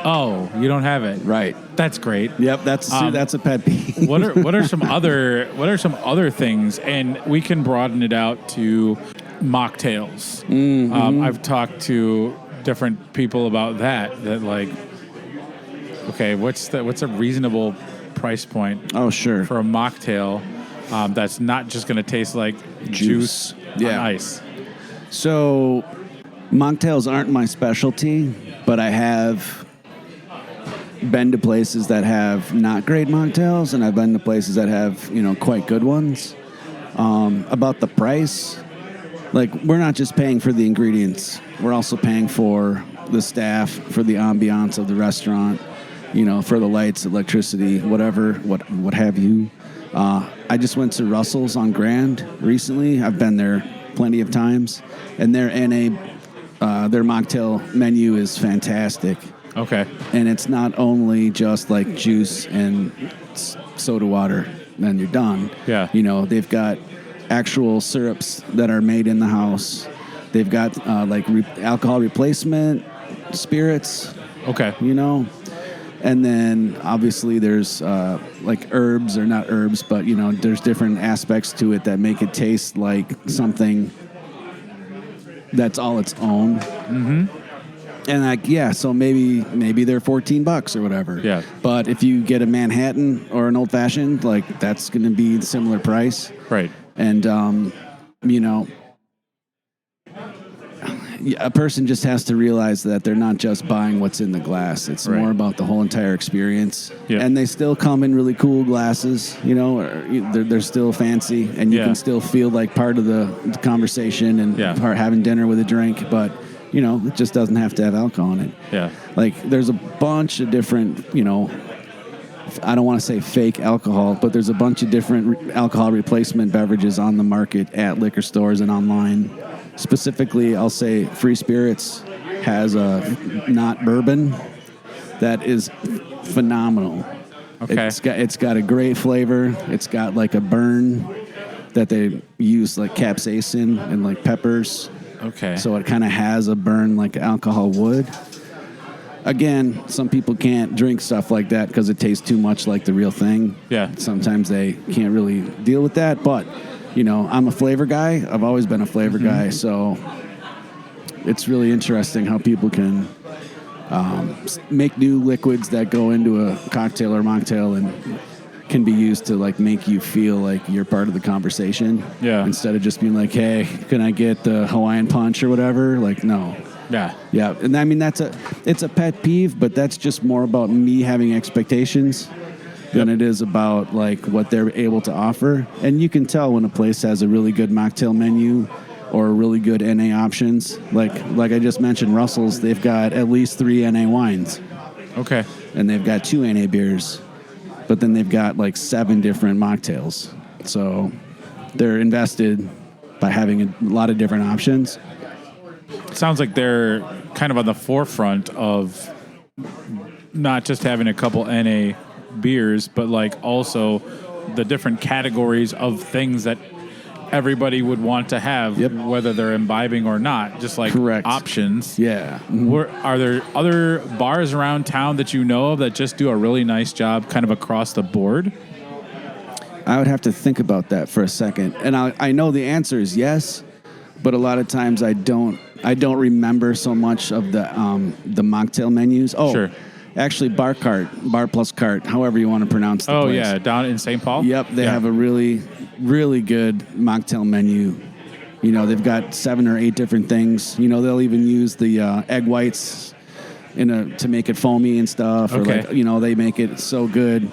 oh, you don't have it. Right. That's great. Yep, that's a pet peeve. What are some other things? And we can broaden it out to mocktails. Mm-hmm. I've talked to different people about that like, okay, what's a reasonable price point? Oh, sure. For a mocktail that's not just going to taste like juice on ice. So mocktails aren't my specialty, but I have been to places that have not great mocktails, and I've been to places that have, quite good ones. About the price, like, we're not just paying for the ingredients. We're also paying for the staff, for the ambiance of the restaurant, for the lights, electricity, whatever, what have you. I just went to Russell's on Grand recently. I've been there plenty of times, and their mocktail menu is fantastic. Okay. And it's not only just like juice and soda water, then you're done. Yeah. They've got actual syrups that are made in the house. They've got alcohol replacement spirits. Okay. And then obviously there's herbs, or not herbs, but there's different aspects to it that make it taste like something that's all its own. Mm-hmm. And so maybe they're $14 or whatever. Yeah. But if you get a Manhattan or an old fashioned, that's going to be similar price. Right. And a person just has to realize that they're not just buying what's in the glass. It's more about the whole entire experience. Yeah. And they still come in really cool glasses, they're still fancy, and you can still feel like part of the conversation and part having dinner with a drink, but it just doesn't have to have alcohol in it. Yeah. There's a bunch of different, I don't want to say fake alcohol, but there's a bunch of different alcohol replacement beverages on the market at liquor stores and online. Specifically, I'll say Free Spirits has a not bourbon that is phenomenal. Okay. It's got a great flavor. It's got like a burn that they use like capsaicin and like peppers. Okay. So it kind of has a burn like alcohol would. Again, some people can't drink stuff like that because it tastes too much like the real thing. Yeah. Sometimes they can't really deal with that, but I'm a flavor guy. I've always been a flavor guy, so it's really interesting how people can make new liquids that go into a cocktail or mocktail and can be used to make you feel like you're part of the conversation. Yeah. Instead of just being like, hey, can I get the Hawaiian punch or whatever? No. Yeah. Yeah. And I mean, it's a pet peeve, but that's just more about me having expectations than it is about what they're able to offer. And you can tell when a place has a really good mocktail menu or really good NA options. Like I just mentioned, Russell's, they've got at least 3 NA wines. Okay. And they've got 2 NA beers, but then they've got like 7 different mocktails. So they're invested by having a lot of different options. Sounds like they're kind of on the forefront of not just having a couple NA beers, but like also the different categories of things that everybody would want to have, whether they're imbibing or not, just like Correct. options. Yeah. Are there other bars around town that you know of that just do a really nice job kind of across the board? I would have to think about that for a second. And I know the answer is yes, but a lot of times I don't remember so much of the mocktail menus. Oh, sure. Actually, Bar Plus Cart, however you want to pronounce the place. Yeah, down in St. Paul? Yep, they have a really, really good mocktail menu. You know, they've got 7 or 8 different things. You know, they'll even use the egg whites to make it foamy and stuff. Okay. Or like, you know, they make it so good.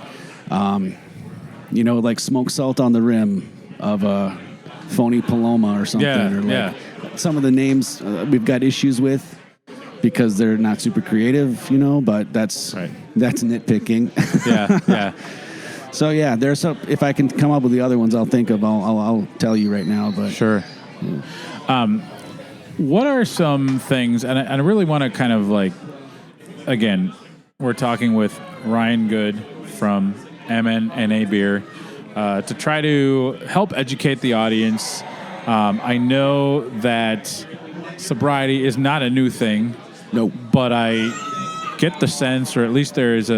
You know, like smoked salt on the rim of a phony Paloma or something. Yeah, or like some of the names we've got issues with because they're not super creative, you know, but that's nitpicking. Yeah. So yeah, there's some. If I can come up with the other ones, I'll think of. I'll tell you right now. But sure. What are some things? And I really want to kind of like, again, we're talking with Ryan Good from MNNABEER to try to help educate the audience. I know that sobriety is not a new thing. Nope. But I get the sense, or at least there is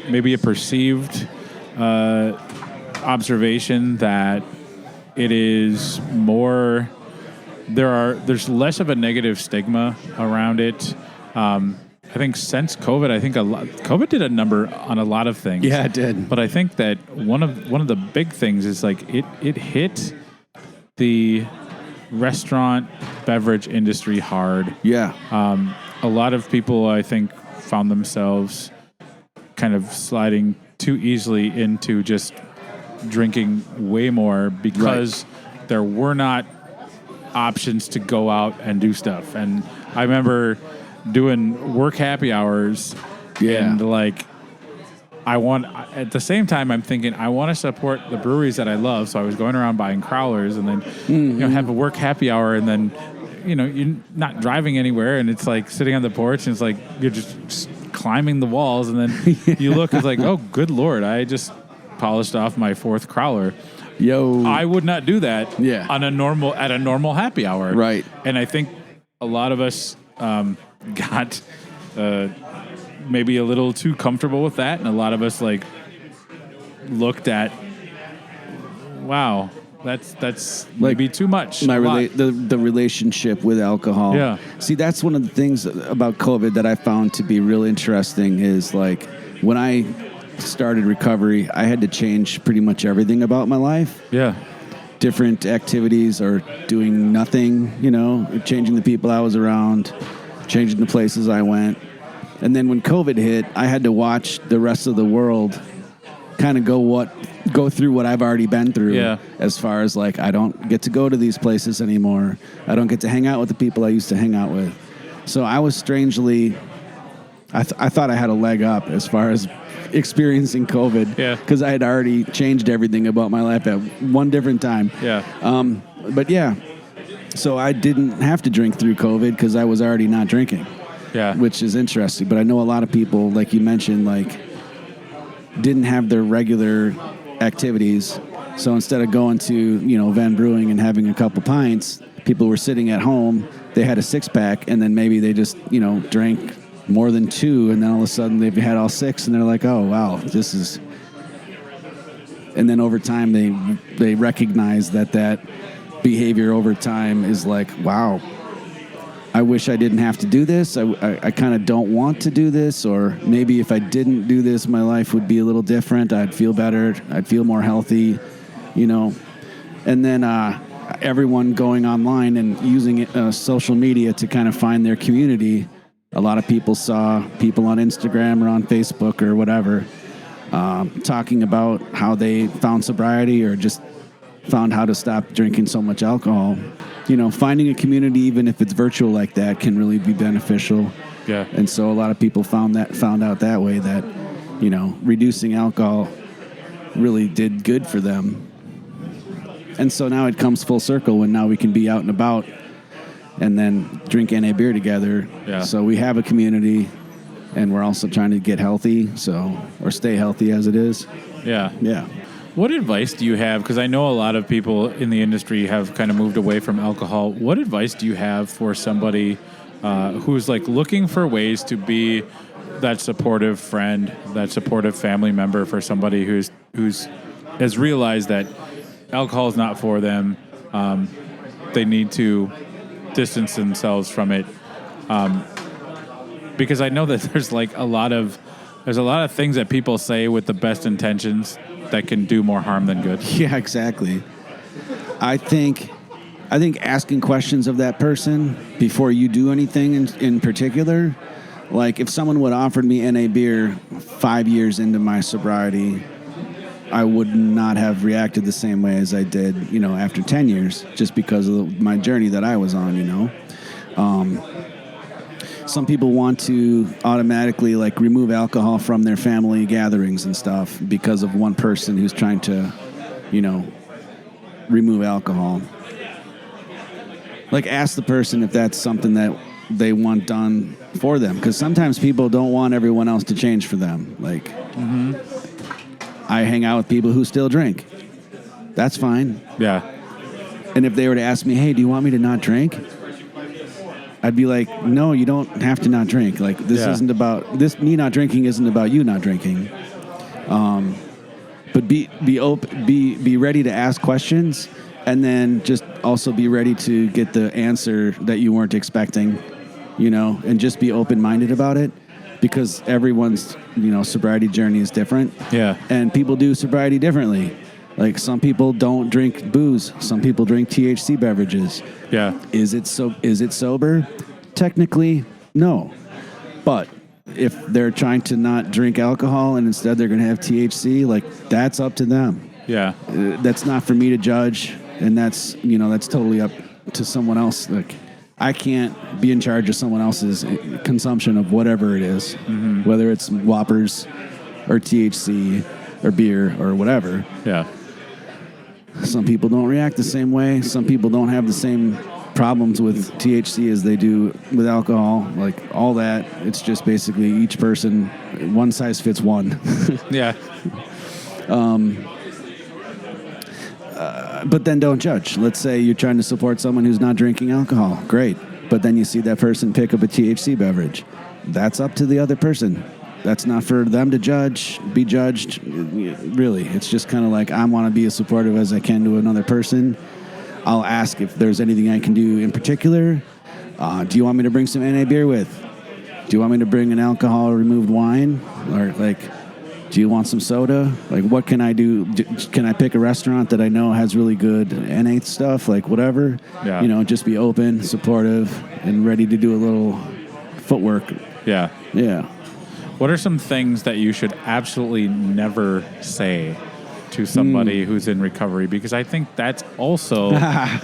maybe a perceived observation that it is more. There's less of a negative stigma around it. I think since COVID, COVID did a number on a lot of things. Yeah, it did. But I think that one of the big things is like it hit the restaurant beverage industry hard. Yeah. A lot of people, I think, found themselves kind of sliding too easily into just drinking way more because there were not options to go out and do stuff. And I remember doing work happy hours and like at the same time I'm thinking I want to support the breweries that I love, so I was going around buying crowlers and then you know, have a work happy hour, and then you know, you're not driving anywhere, and it's like sitting on the porch and it's like you're just climbing the walls, and then you look, it's like, oh good Lord, I just polished off my 4th crowler. I would not do that at a normal happy hour. Right. And I think a lot of us got maybe a little too comfortable with that, and a lot of us like looked at, wow, that's maybe too much. The relationship with alcohol. Yeah. See, that's one of the things about COVID that I found to be real interesting is like when I started recovery, I had to change pretty much everything about my life. Yeah. Different activities or doing nothing, you know, changing the people I was around, changing the places I went. And then when COVID hit, I had to watch the rest of the world kind of go through what I've already been through as far as like, I don't get to go to these places anymore. I don't get to hang out with the people I used to hang out with. So I was strangely, I thought I had a leg up as far as experiencing COVID because I had already changed everything about my life at one different time. But yeah, so I didn't have to drink through COVID because I was already not drinking. Which is interesting. But I know a lot of people, like you mentioned, like didn't have their regular activities. So instead of going to, you know, Van Brewing and having a couple pints, people were sitting at home. They had a 6-pack, and then maybe they just, you know, drank more than 2, and then all of a sudden they've had all 6, and they're like, oh, wow, this is... And then over time they recognize that behavior over time is like, wow, I wish I didn't have to do this. I kind of don't want to do this, or maybe if I didn't do this, my life would be a little different. I'd feel better. I'd feel more healthy, you know. And then everyone going online and using social media to kind of find their community. A lot of people saw people on Instagram or on Facebook or whatever talking about how they found sobriety or just found how to stop drinking so much alcohol. Finding a community, even if it's virtual like that, can really be beneficial. Yeah. And so a lot of people found out that way that, reducing alcohol really did good for them. And so now it comes full circle when now we can be out and about and then drink NA beer together. Yeah. So we have a community, and we're also trying to get healthy, or stay healthy as it is. Yeah. Yeah. What advice do you have? Because I know a lot of people in the industry have kind of moved away from alcohol. What advice do you have for somebody who's like looking for ways to be that supportive friend, that supportive family member for somebody who's has realized that alcohol is not for them? They need to distance themselves from it. Because I know that there's a lot of things that people say with the best intentions that can do more harm than good. Yeah, exactly. I think asking questions of that person before you do anything in particular, like if someone would offer me NA beer 5 years into my sobriety, I would not have reacted the same way as I did, after 10 years, just because of my journey that I was on, Some people want to automatically remove alcohol from their family gatherings and stuff because of one person who's trying to, remove alcohol. Ask the person if that's something that they want done for them, because sometimes people don't want everyone else to change for them. I hang out with people who still drink. That's fine. Yeah. And if they were to ask me, hey, do you want me to not drink? I'd be like, no, you don't have to not drink. Isn't about this. Me not drinking isn't about you not drinking. But be open, be ready to ask questions, and then just also be ready to get the answer that you weren't expecting, and just be open-minded about it, because everyone's sobriety journey is different. Yeah. And people do sobriety differently. Some people don't drink booze. Some people drink THC beverages. Yeah. Is it sober? Technically, no. But if they're trying to not drink alcohol and instead they're going to have THC, that's up to them. Yeah. That's not for me to judge, and that's totally up to someone else. I can't be in charge of someone else's consumption of whatever it is, whether it's Whoppers or THC or beer or whatever. Yeah. Some people don't react the same way. Some people don't have the same problems with THC as they do with alcohol. All that, it's just basically each person, one size fits one. Yeah. But then don't judge. Let's say you're trying to support someone who's not drinking alcohol. Great. But then you see that person pick up a THC beverage. That's up to the other person. That's not for them to be judged. Really, it's just kind of I want to be as supportive as I can to another person. I'll ask if there's anything I can do in particular. Do you want me to bring some NA beer with? Do you want me to bring an alcohol-removed wine? Or, do you want some soda? What can I do? Can I pick a restaurant that I know has really good NA stuff? Whatever. Yeah. Just be open, supportive, and ready to do a little footwork. Yeah. Yeah. What are some things that you should absolutely never say to somebody who's in recovery? Because I think that's also Yeah.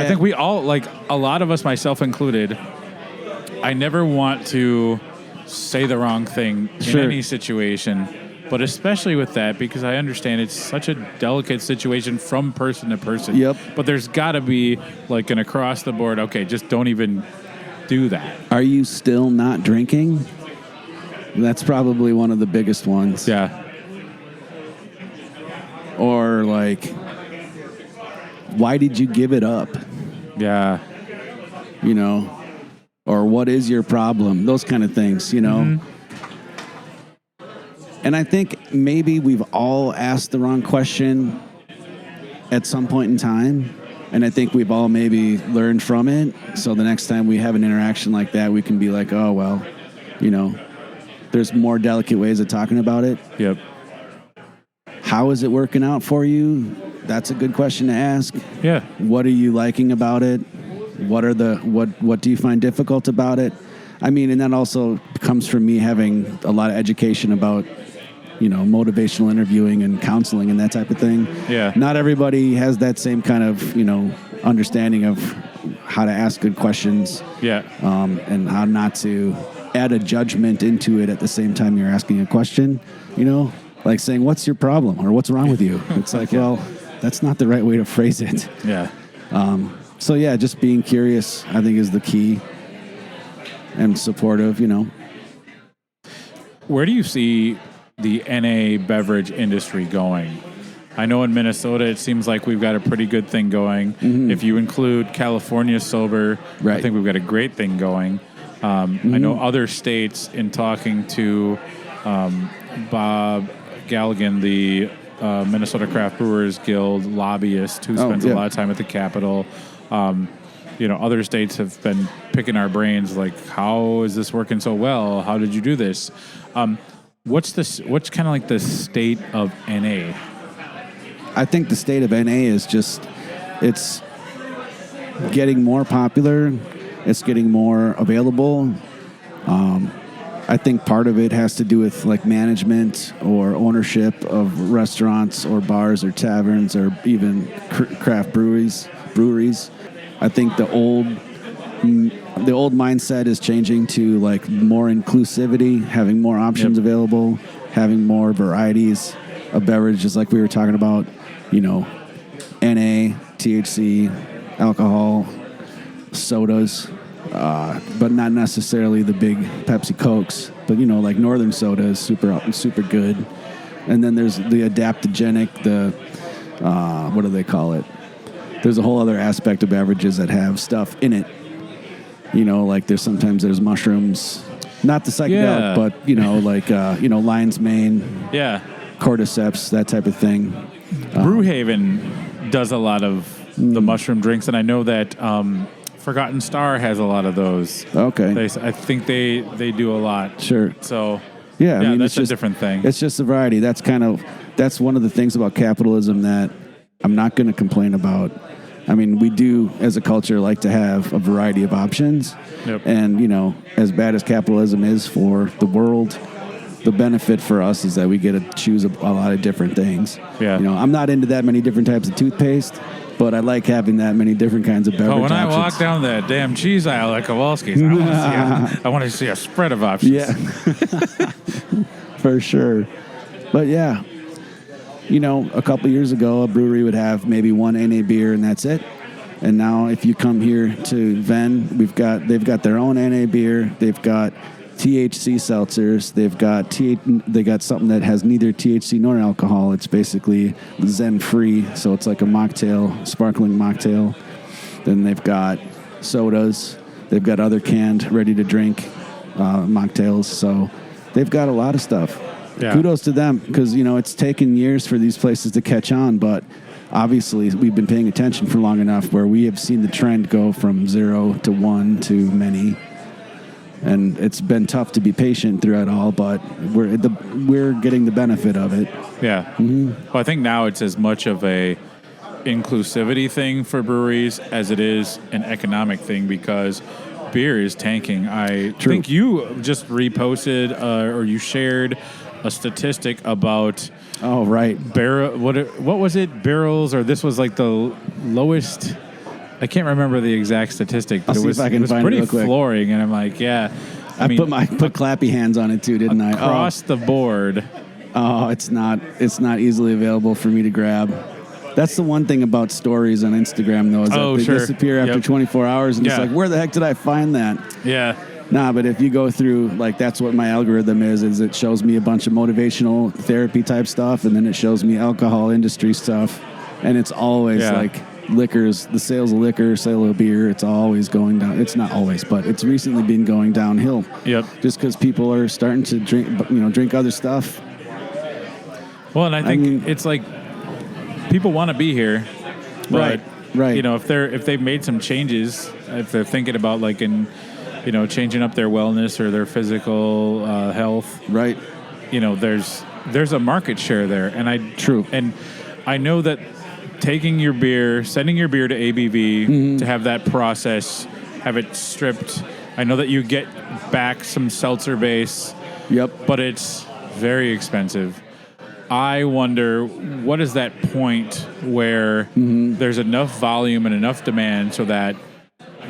I think we all, a lot of us, myself included, I never want to say the wrong thing in any situation, but especially with that, because I understand it's such a delicate situation from person to person. Yep. But there's got to be an across the board, okay, just don't even do that. Are you still not drinking? That's probably one of the biggest ones. Yeah. Or why did you give it up? Yeah. Or what is your problem? Those kind of things, And I think maybe we've all asked the wrong question at some point in time. And I think we've all maybe learned from it. So the next time we have an interaction like that, we can be like, oh, well, there's more delicate ways of talking about it. Yep. How is it working out for you? That's a good question to ask. Yeah. What are you liking about it? What do you find difficult about it? And that also comes from me having a lot of education about motivational interviewing and counseling and that type of thing. Yeah. Not everybody has that same kind of, understanding of how to ask good questions. Yeah. And how not to add a judgment into it at the same time you're asking a question, like saying, what's your problem or what's wrong with you? It's like, well, that's not the right way to phrase it. Yeah. So yeah, just being curious, I think, is the key, and supportive, Where do you see the NA beverage industry going? I know in Minnesota, it seems like we've got a pretty good thing going. Mm-hmm. If you include California sober, right. I think we've got a great thing going. I know other states, in talking to Bob Galligan, the Minnesota Craft Brewers Guild lobbyist who spends a lot of time at the Capitol. Other states have been picking our brains, like, how is this working so well? How did you do this? What's kind of like the state of NA? I think the state of NA is just, it's getting more popular. It's getting more available. I think part of it has to do with like management or ownership of restaurants or bars or taverns or even craft breweries. I think the old mindset is changing to like more inclusivity, having more options available, having more varieties of beverages, like we were talking about, NA, THC, alcohol, sodas, but not necessarily the big Pepsi Cokes, but like Northern Soda is super good. And then there's the adaptogenic, what do they call it? There's a whole other aspect of beverages that have stuff in it. Like there's mushrooms, not the psychedelic, but lion's mane, cordyceps, that type of thing. Brewhaven does a lot of the mushroom drinks, and I know that Forgotten Star has a lot of those. Okay. I think they do a lot. Sure. So yeah, I mean, that's a different thing. It's just a variety. That's one of the things about capitalism that I'm not going to complain about. I mean, we do, as a culture, like to have a variety of options. Yep. And, as bad as capitalism is for the world, the benefit for us is that we get to choose a lot of different things. Yeah. I'm not into that many different types of toothpaste, but I like having that many different kinds of beverage when options. I walk down that damn cheese aisle at Kowalski's, I want to see a spread of options. Yeah. For sure. But yeah. A couple years ago, a brewery would have maybe one NA beer and that's it. And now if you come here to Venn, they've got their own NA beer. They've got THC seltzers. They got something that has neither THC nor alcohol. It's basically Zen free. So it's like a mocktail, sparkling mocktail. Then they've got sodas. They've got other canned, ready to drink mocktails. So they've got a lot of stuff. Yeah. Kudos to them, because it's taken years for these places to catch on, but obviously we've been paying attention for long enough where we have seen the trend go from 0 to 1 to many, and it's been tough to be patient through it all, but we're getting the benefit of it. Yeah. Mm-hmm. Well, I think now it's as much of a inclusivity thing for breweries as it is an economic thing, because beer is tanking. I think you just reposted or you shared a statistic about barrel. What was it? Barrels, or this was like the lowest. I can't remember the exact statistic, but it was pretty flooring. And I'm like, yeah. I put clappy hands on it too, didn't I? Across the board. Oh, it's not easily available for me to grab. That's the one thing about stories on Instagram, though, is that they disappear after 24 hours, and it's like, where the heck did I find that? Yeah. Nah, but if you go through, like, that's what my algorithm is it shows me a bunch of motivational therapy type stuff, and then it shows me alcohol industry stuff, and it's always like liquors, the sales of liquor, sale of beer, it's always going down. It's not always, but it's recently been going downhill. Yep. Just because people are starting to drink other stuff. Well, and I think it's like people want to be here, but right. If they've made some changes, if they're thinking about changing up their wellness or their physical health, right? There's a market share there, and I know that taking your beer, sending your beer to ABV to have that process, have it stripped. I know that you get back some seltzer base. Yep. But it's very expensive. I wonder, what is that point where there's enough volume and enough demand so that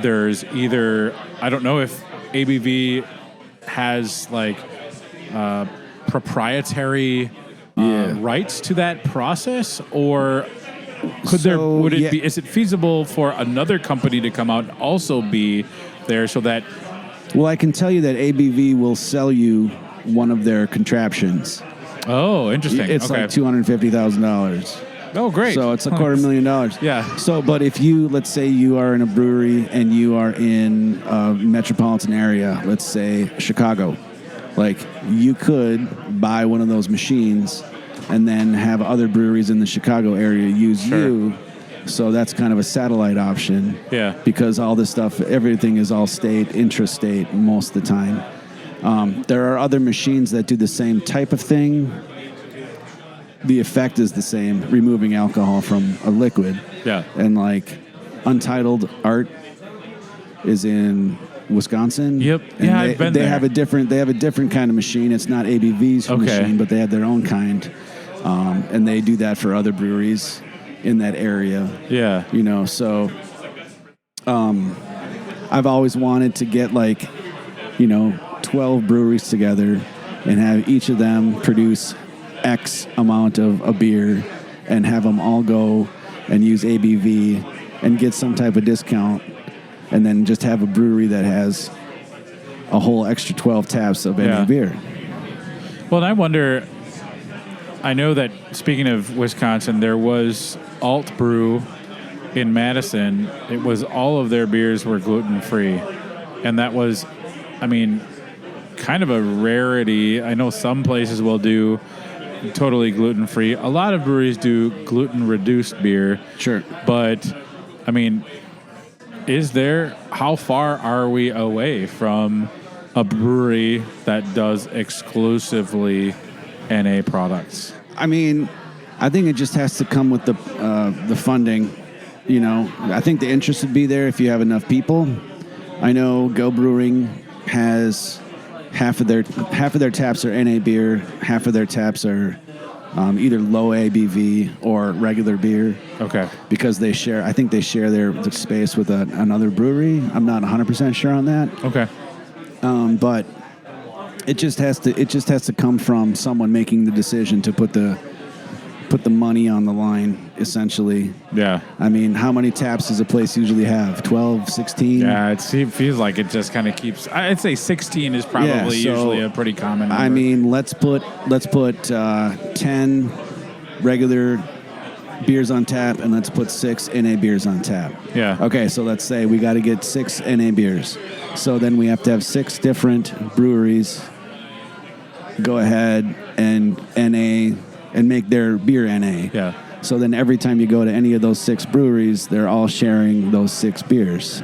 there's either, I don't know if ABV has like proprietary rights to that process, or is it feasible for another company to come out and also be there so that... Well, I can tell you that ABV will sell you one of their contraptions. Oh, interesting. It's like $250,000. Oh, great. So it's $250,000. Yeah. So, but if you, let's say you are in a brewery and you are in a metropolitan area, let's say Chicago, like you could buy one of those machines and then have other breweries in the Chicago area use you. So that's kind of a satellite option. Yeah. Because all this stuff, everything is all state, intrastate most of the time. There are other machines that do the same type of thing. The effect is the same, removing alcohol from a liquid. Yeah. And like Untitled Art is in Wisconsin. Yep. And Yeah, I've been there. They have a different kind of machine. It's not ABV's machine, but they have their own kind. And they do that for other breweries in that area. Yeah. You know, so I've always wanted to get 12 breweries together and have each of them produce X amount of a beer and have them all go and use ABV and get some type of discount, and then just have a brewery that has a whole extra 12 taps of any beer. Well, and I wonder, I know that speaking of Wisconsin, there was Alt Brew in Madison. It was all of their beers were gluten-free. And that was, I mean, kind of a rarity. I know some places will do totally gluten-free. A lot of breweries do gluten-reduced beer. Sure. But, I mean, how far are we away from a brewery that does exclusively NA products? I mean, I think it just has to come with the funding. You know, I think the interest would be there if you have enough people. I know Go Brewing has half of their taps are NA beer, half of their taps are either low ABV or regular beer. Okay. Because they share their space with another brewery. I'm not 100% sure on that. Okay. But it just has to come from someone making the decision to put the money on the line, essentially. Yeah. I mean, how many taps does a place usually have? 12, 16? Yeah, it feels like it just kind of keeps... I'd say 16 is probably usually a pretty common number. I mean, let's put 10 regular beers on tap, and let's put 6 NA beers on tap. Yeah. Okay, so let's say we got to get 6 NA beers. So then we have to have 6 different breweries go ahead and NA and make their beer NA. Yeah. So then every time you go to any of those 6 breweries, they're all sharing those 6 beers.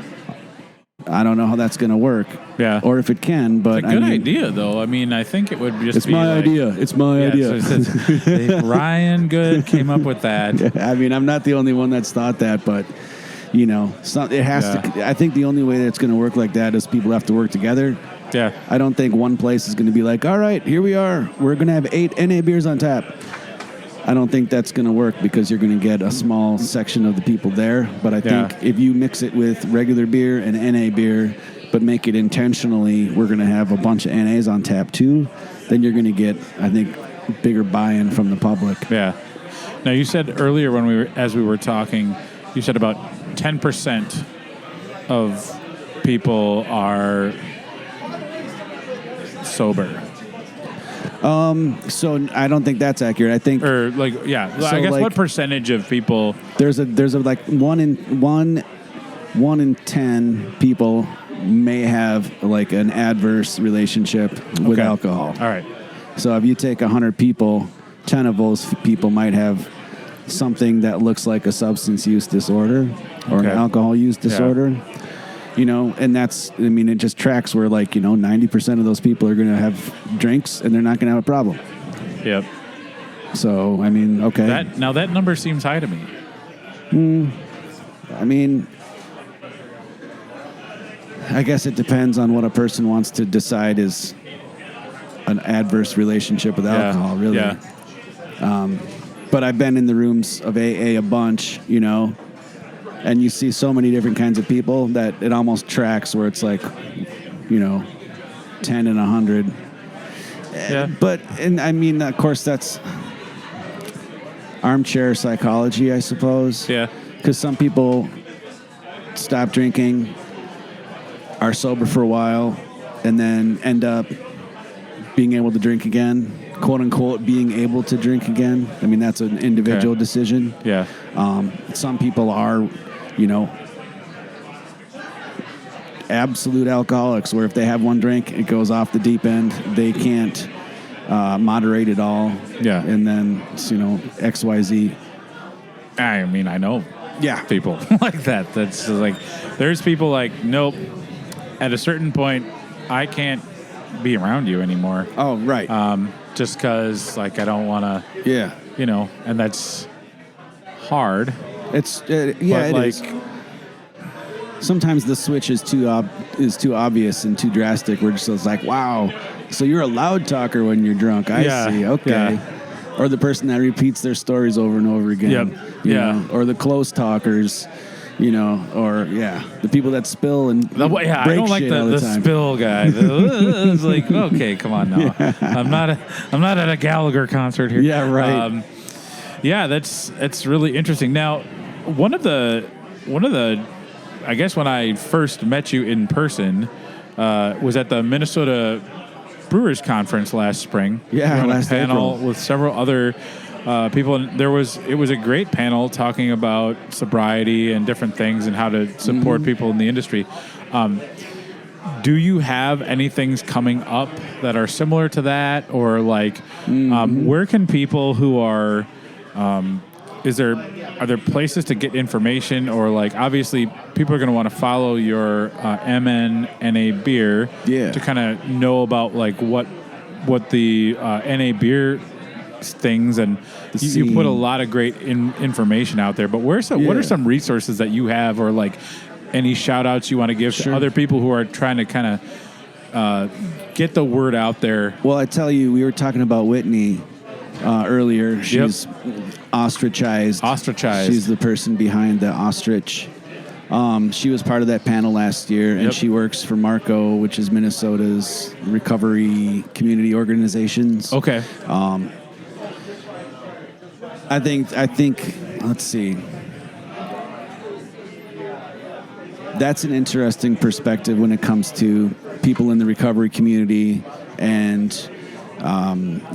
I don't know how that's going to work. Yeah. Or if it can, but it's a good idea, though. I mean, I think it would just it's be my idea. It's my idea. So Ryan Good came up with that. I mean, I'm not the only one that's thought that, but you know, it has to. I think the only way that it's going to work like that is people have to work together. Yeah. I don't think one place is going to be like, all right, here we are. We're going to have 8 NA beers on tap. I don't think that's going to work because you're going to get a small section of the people there. But I think if you mix it with regular beer and NA beer, but make it intentionally, we're going to have a bunch of NAs on tap too, then you're going to get, I think, bigger buy-in from the public. Yeah. Now, you said earlier as we were talking, you said about 10% of people are sober. So I don't think that's accurate. I think, or like, yeah. So I guess what percentage of people? There's a like 1 in 10 people may have like an adverse relationship with alcohol. All right. So if you take 100 people, 10 of those people might have something that looks like a substance use disorder or an alcohol use disorder. Yeah. You know, and it just tracks where 90% of those people are going to have drinks and they're not going to have a problem. Yep. So, I mean, okay. That number seems high to me. I mean, I guess it depends on what a person wants to decide is an adverse relationship with alcohol, really. Yeah. But I've been in the rooms of AA a bunch, you know, and you see so many different kinds of people that it almost tracks where it's like, you know, 10 and 100. Yeah. But, and I mean, of course, that's armchair psychology, I suppose. Yeah. Because some people stop drinking, are sober for a while, and then end up being able to drink again, quote unquote, being able to drink again. I mean, that's an individual decision. Yeah. Some people are, you know, absolute alcoholics where if they have one drink, it goes off the deep end. They can't moderate it all. Yeah. And then, you know, XYZ. I mean, I know people like that. That's like, there's people like, nope, at a certain point, I can't be around you anymore. Oh, right. Just because, like, I don't want to, you know, and that's hard. It's, it is. Sometimes the switch is too obvious and too drastic. We're just like, wow, so you're a loud talker when you're drunk. I see. Okay. Yeah. Or the person that repeats their stories over and over again. Yep. You know? Or the close talkers, you know, or the people that spill and break I don't like shit all the time. Spill guy. It's like, okay, come on now. Yeah. I'm not at a Gallagher concert here. Yeah, right. That's really interesting. Now, one of the I guess when I first met you in person was at the Minnesota Brewers Conference last spring. Yeah, on last a panel April. with several other people. And it was a great panel talking about sobriety and different things and how to support people in the industry. Do you have any things coming up that are similar to that, or like where can people who are are there places to get information, or like obviously people are going to want to follow your MNNABEER to kind of know about like what the NA beer things, and you put a lot of great information out there. But what are some resources that you have, or like any shout outs you want to give to other people who are trying to kind of get the word out there? Well, I tell you, we were talking about Whitney earlier. She's ostracized. She's the person behind the ostrich. She was part of that panel last year, and she works for Marco, which is Minnesota's recovery community organizations. Okay. I think. Let's see. That's an interesting perspective when it comes to people in the recovery community and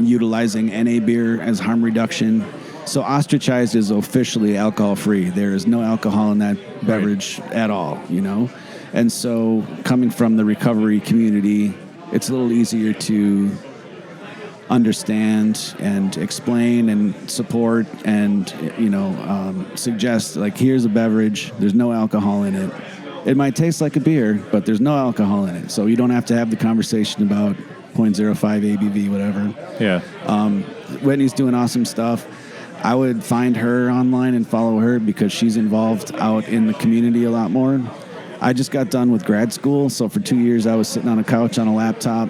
utilizing NA beer as harm reduction. So ostracized is officially alcohol-free. There is no alcohol in that beverage at all, you know? And so coming from the recovery community, it's a little easier to understand and explain and support and, you know, suggest, like, here's a beverage. There's no alcohol in it. It might taste like a beer, but there's no alcohol in it. So you don't have to have the conversation about 0.05 ABV, whatever. Yeah. Whitney's doing awesome stuff. I would find her online and follow her because she's involved out in the community a lot more. I just got done with grad school, so for 2 years I was sitting on a couch on a laptop.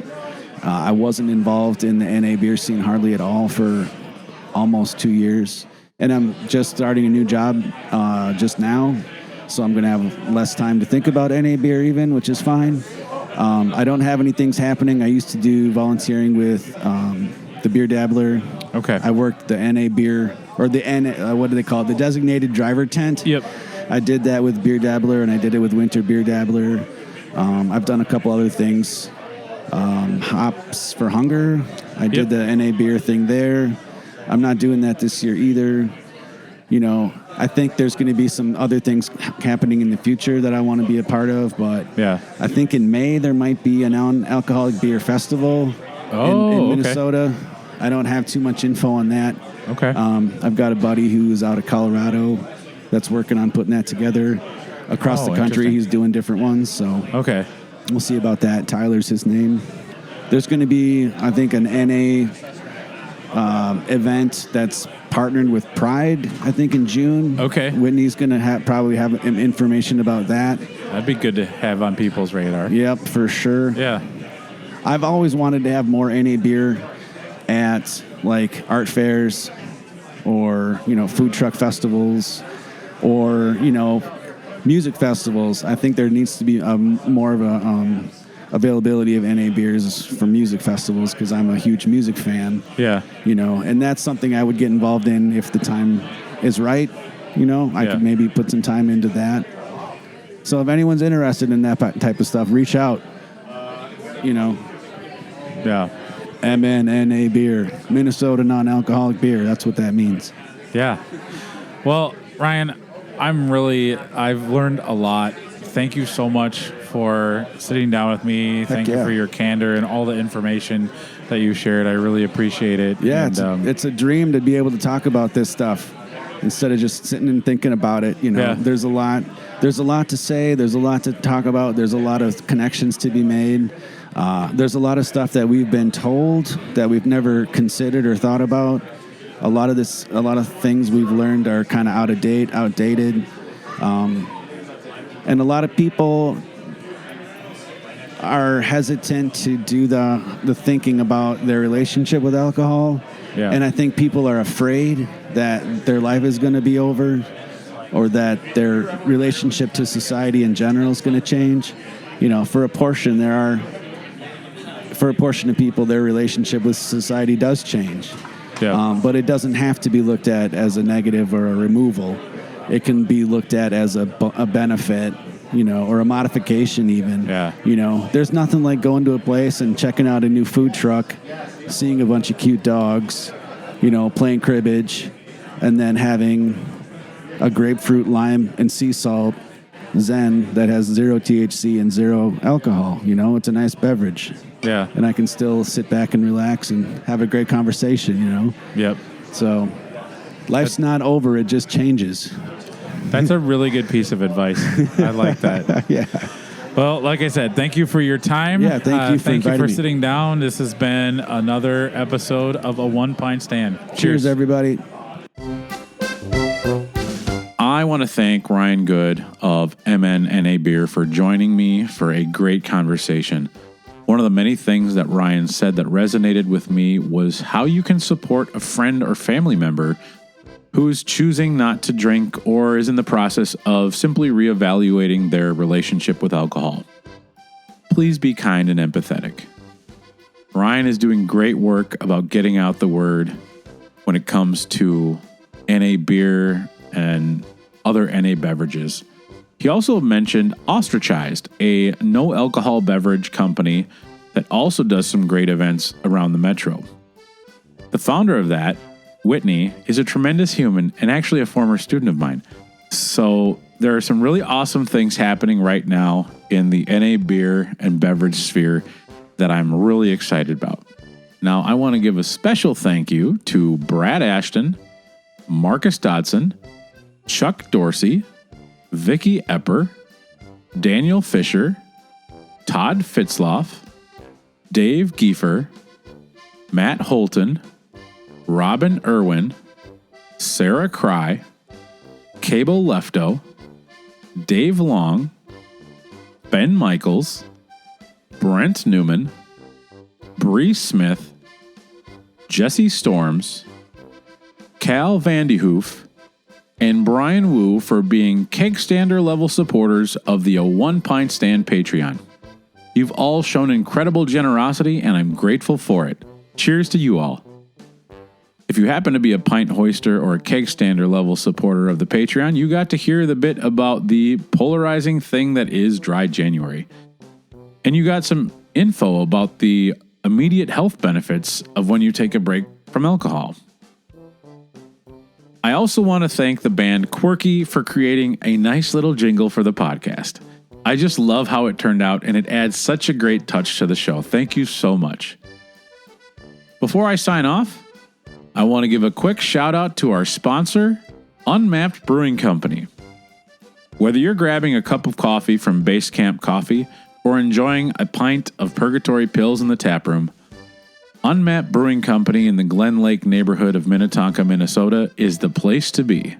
I wasn't involved in the NA beer scene hardly at all for almost 2 years. And I'm just starting a new job just now, so I'm going to have less time to think about NA beer even, which is fine. I don't have any things happening. I used to do volunteering with the Beer Dabbler. Okay. I worked the NA beer, or the what do they call it? The designated driver tent. Yep. I did that with Beer Dabbler, and I did it with Winter Beer Dabbler. I've done a couple other things. Hops for Hunger. I did the NA beer thing there. I'm not doing that this year either. You know, I think there's going to be some other things happening in the future that I want to be a part of, but I think in May there might be a non-alcoholic beer festival in Minnesota. I don't have too much info on that. Okay. I've got a buddy who's out of Colorado that's working on putting that together across the country. He's doing different ones, so we'll see about that. Tyler's his name. There's going to be, I think, an NA event that's partnered with Pride, I think, in June. Okay. Whitney's going to probably have information about that. That'd be good to have on people's radar. Yep, for sure. Yeah. I've always wanted to have more NA beer at like art fairs or, food truck festivals or, music festivals. I think there needs to be more of a availability of NA beers for music festivals because I'm a huge music fan. Yeah. And that's something I would get involved in if the time is right. I could maybe put some time into that. So if anyone's interested in that type of stuff, reach out. Yeah. MNNABEER, Minnesota non-alcoholic beer. That's what that means. Yeah. Well, Ryan, I've learned a lot. Thank you so much for sitting down with me. Thank you for your candor and all the information that you shared. I really appreciate it. Yeah, it's a dream to be able to talk about this stuff instead of just sitting and thinking about it. There's a lot to say. There's a lot to talk about. There's a lot of connections to be made. There's a lot of stuff that we've been told that we've never considered or thought about. A lot of things we've learned are kind of outdated. And a lot of people are hesitant to do the thinking about their relationship with alcohol. Yeah. And I think people are afraid that their life is going to be over or that their relationship to society in general is going to change. For a portion of people, their relationship with society does change. Yeah. But it doesn't have to be looked at as a negative or a removal. It can be looked at as a benefit, or a modification even. Yeah. There's nothing like going to a place and checking out a new food truck, seeing a bunch of cute dogs, playing cribbage, and then having a grapefruit, lime, and sea salt Zen that has 0 THC and 0 alcohol. It's a nice beverage. Yeah. And I can still sit back and relax and have a great conversation, Yep. So life's not over, it just changes. That's a really good piece of advice. I like that. Yeah. Well, like I said, thank you for your time. Yeah, thank you for thank you inviting for me. sitting down. This has been another episode of A One Pint Stand. Cheers, everybody. I want to thank Ryan Good of MNNABEER for joining me for a great conversation. One of the many things that Ryan said that resonated with me was how you can support a friend or family member who's choosing not to drink or is in the process of simply reevaluating their relationship with alcohol. Please be kind and empathetic. Ryan is doing great work about getting out the word when it comes to NA beer and other NA beverages. He also mentioned Ostracized, a no-alcohol beverage company that also does some great events around the metro. The founder of that, Whitney, is a tremendous human and actually a former student of mine. So there are some really awesome things happening right now in the NA beer and beverage sphere that I'm really excited about. Now, I want to give a special thank you to Brad Ashton, Marcus Dodson, Chuck Dorsey, Vicky Epper, Daniel Fisher, Todd Fitzloff, Dave Giefer, Matt Holton, Robin Irwin, Sarah Cry, Cable Lefto, Dave Long, Ben Michaels, Brent Newman, Bree Smith, Jesse Storms, Cal Vandehoof, and Brian Wu for being Kegstander level supporters of the A One Pint Stand Patreon. You've all shown incredible generosity and I'm grateful for it. Cheers to you all. If you happen to be a pint hoister or a Kegstander level supporter of the Patreon, you got to hear the bit about the polarizing thing that is Dry January. And you got some info about the immediate health benefits of when you take a break from alcohol. I also want to thank the band Quirky for creating a nice little jingle for the podcast. I just love how it turned out and it adds such a great touch to the show. Thank you so much. Before I sign off, I want to give a quick shout out to our sponsor, Unmapped Brewing Company. Whether you're grabbing a cup of coffee from Base Camp Coffee or enjoying a pint of Purgatory Pills in the taproom, Unmapped Brewing Company in the Glen Lake neighborhood of Minnetonka, Minnesota is the place to be.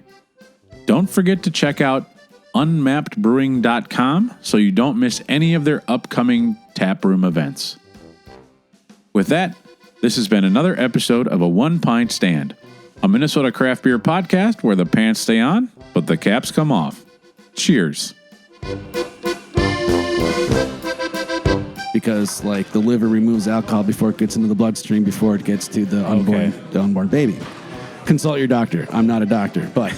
Don't forget to check out unmappedbrewing.com so you don't miss any of their upcoming taproom events. With that, This has been another episode of A One Pint Stand, a Minnesota craft beer podcast where the pants stay on, but the caps come off. Cheers. Because, like, the liver removes alcohol before it gets into the bloodstream, before it gets to the unborn baby. Consult your doctor. I'm not a doctor, but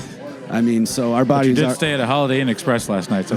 I mean, so our bodies stay at a Holiday Inn Express last night. So.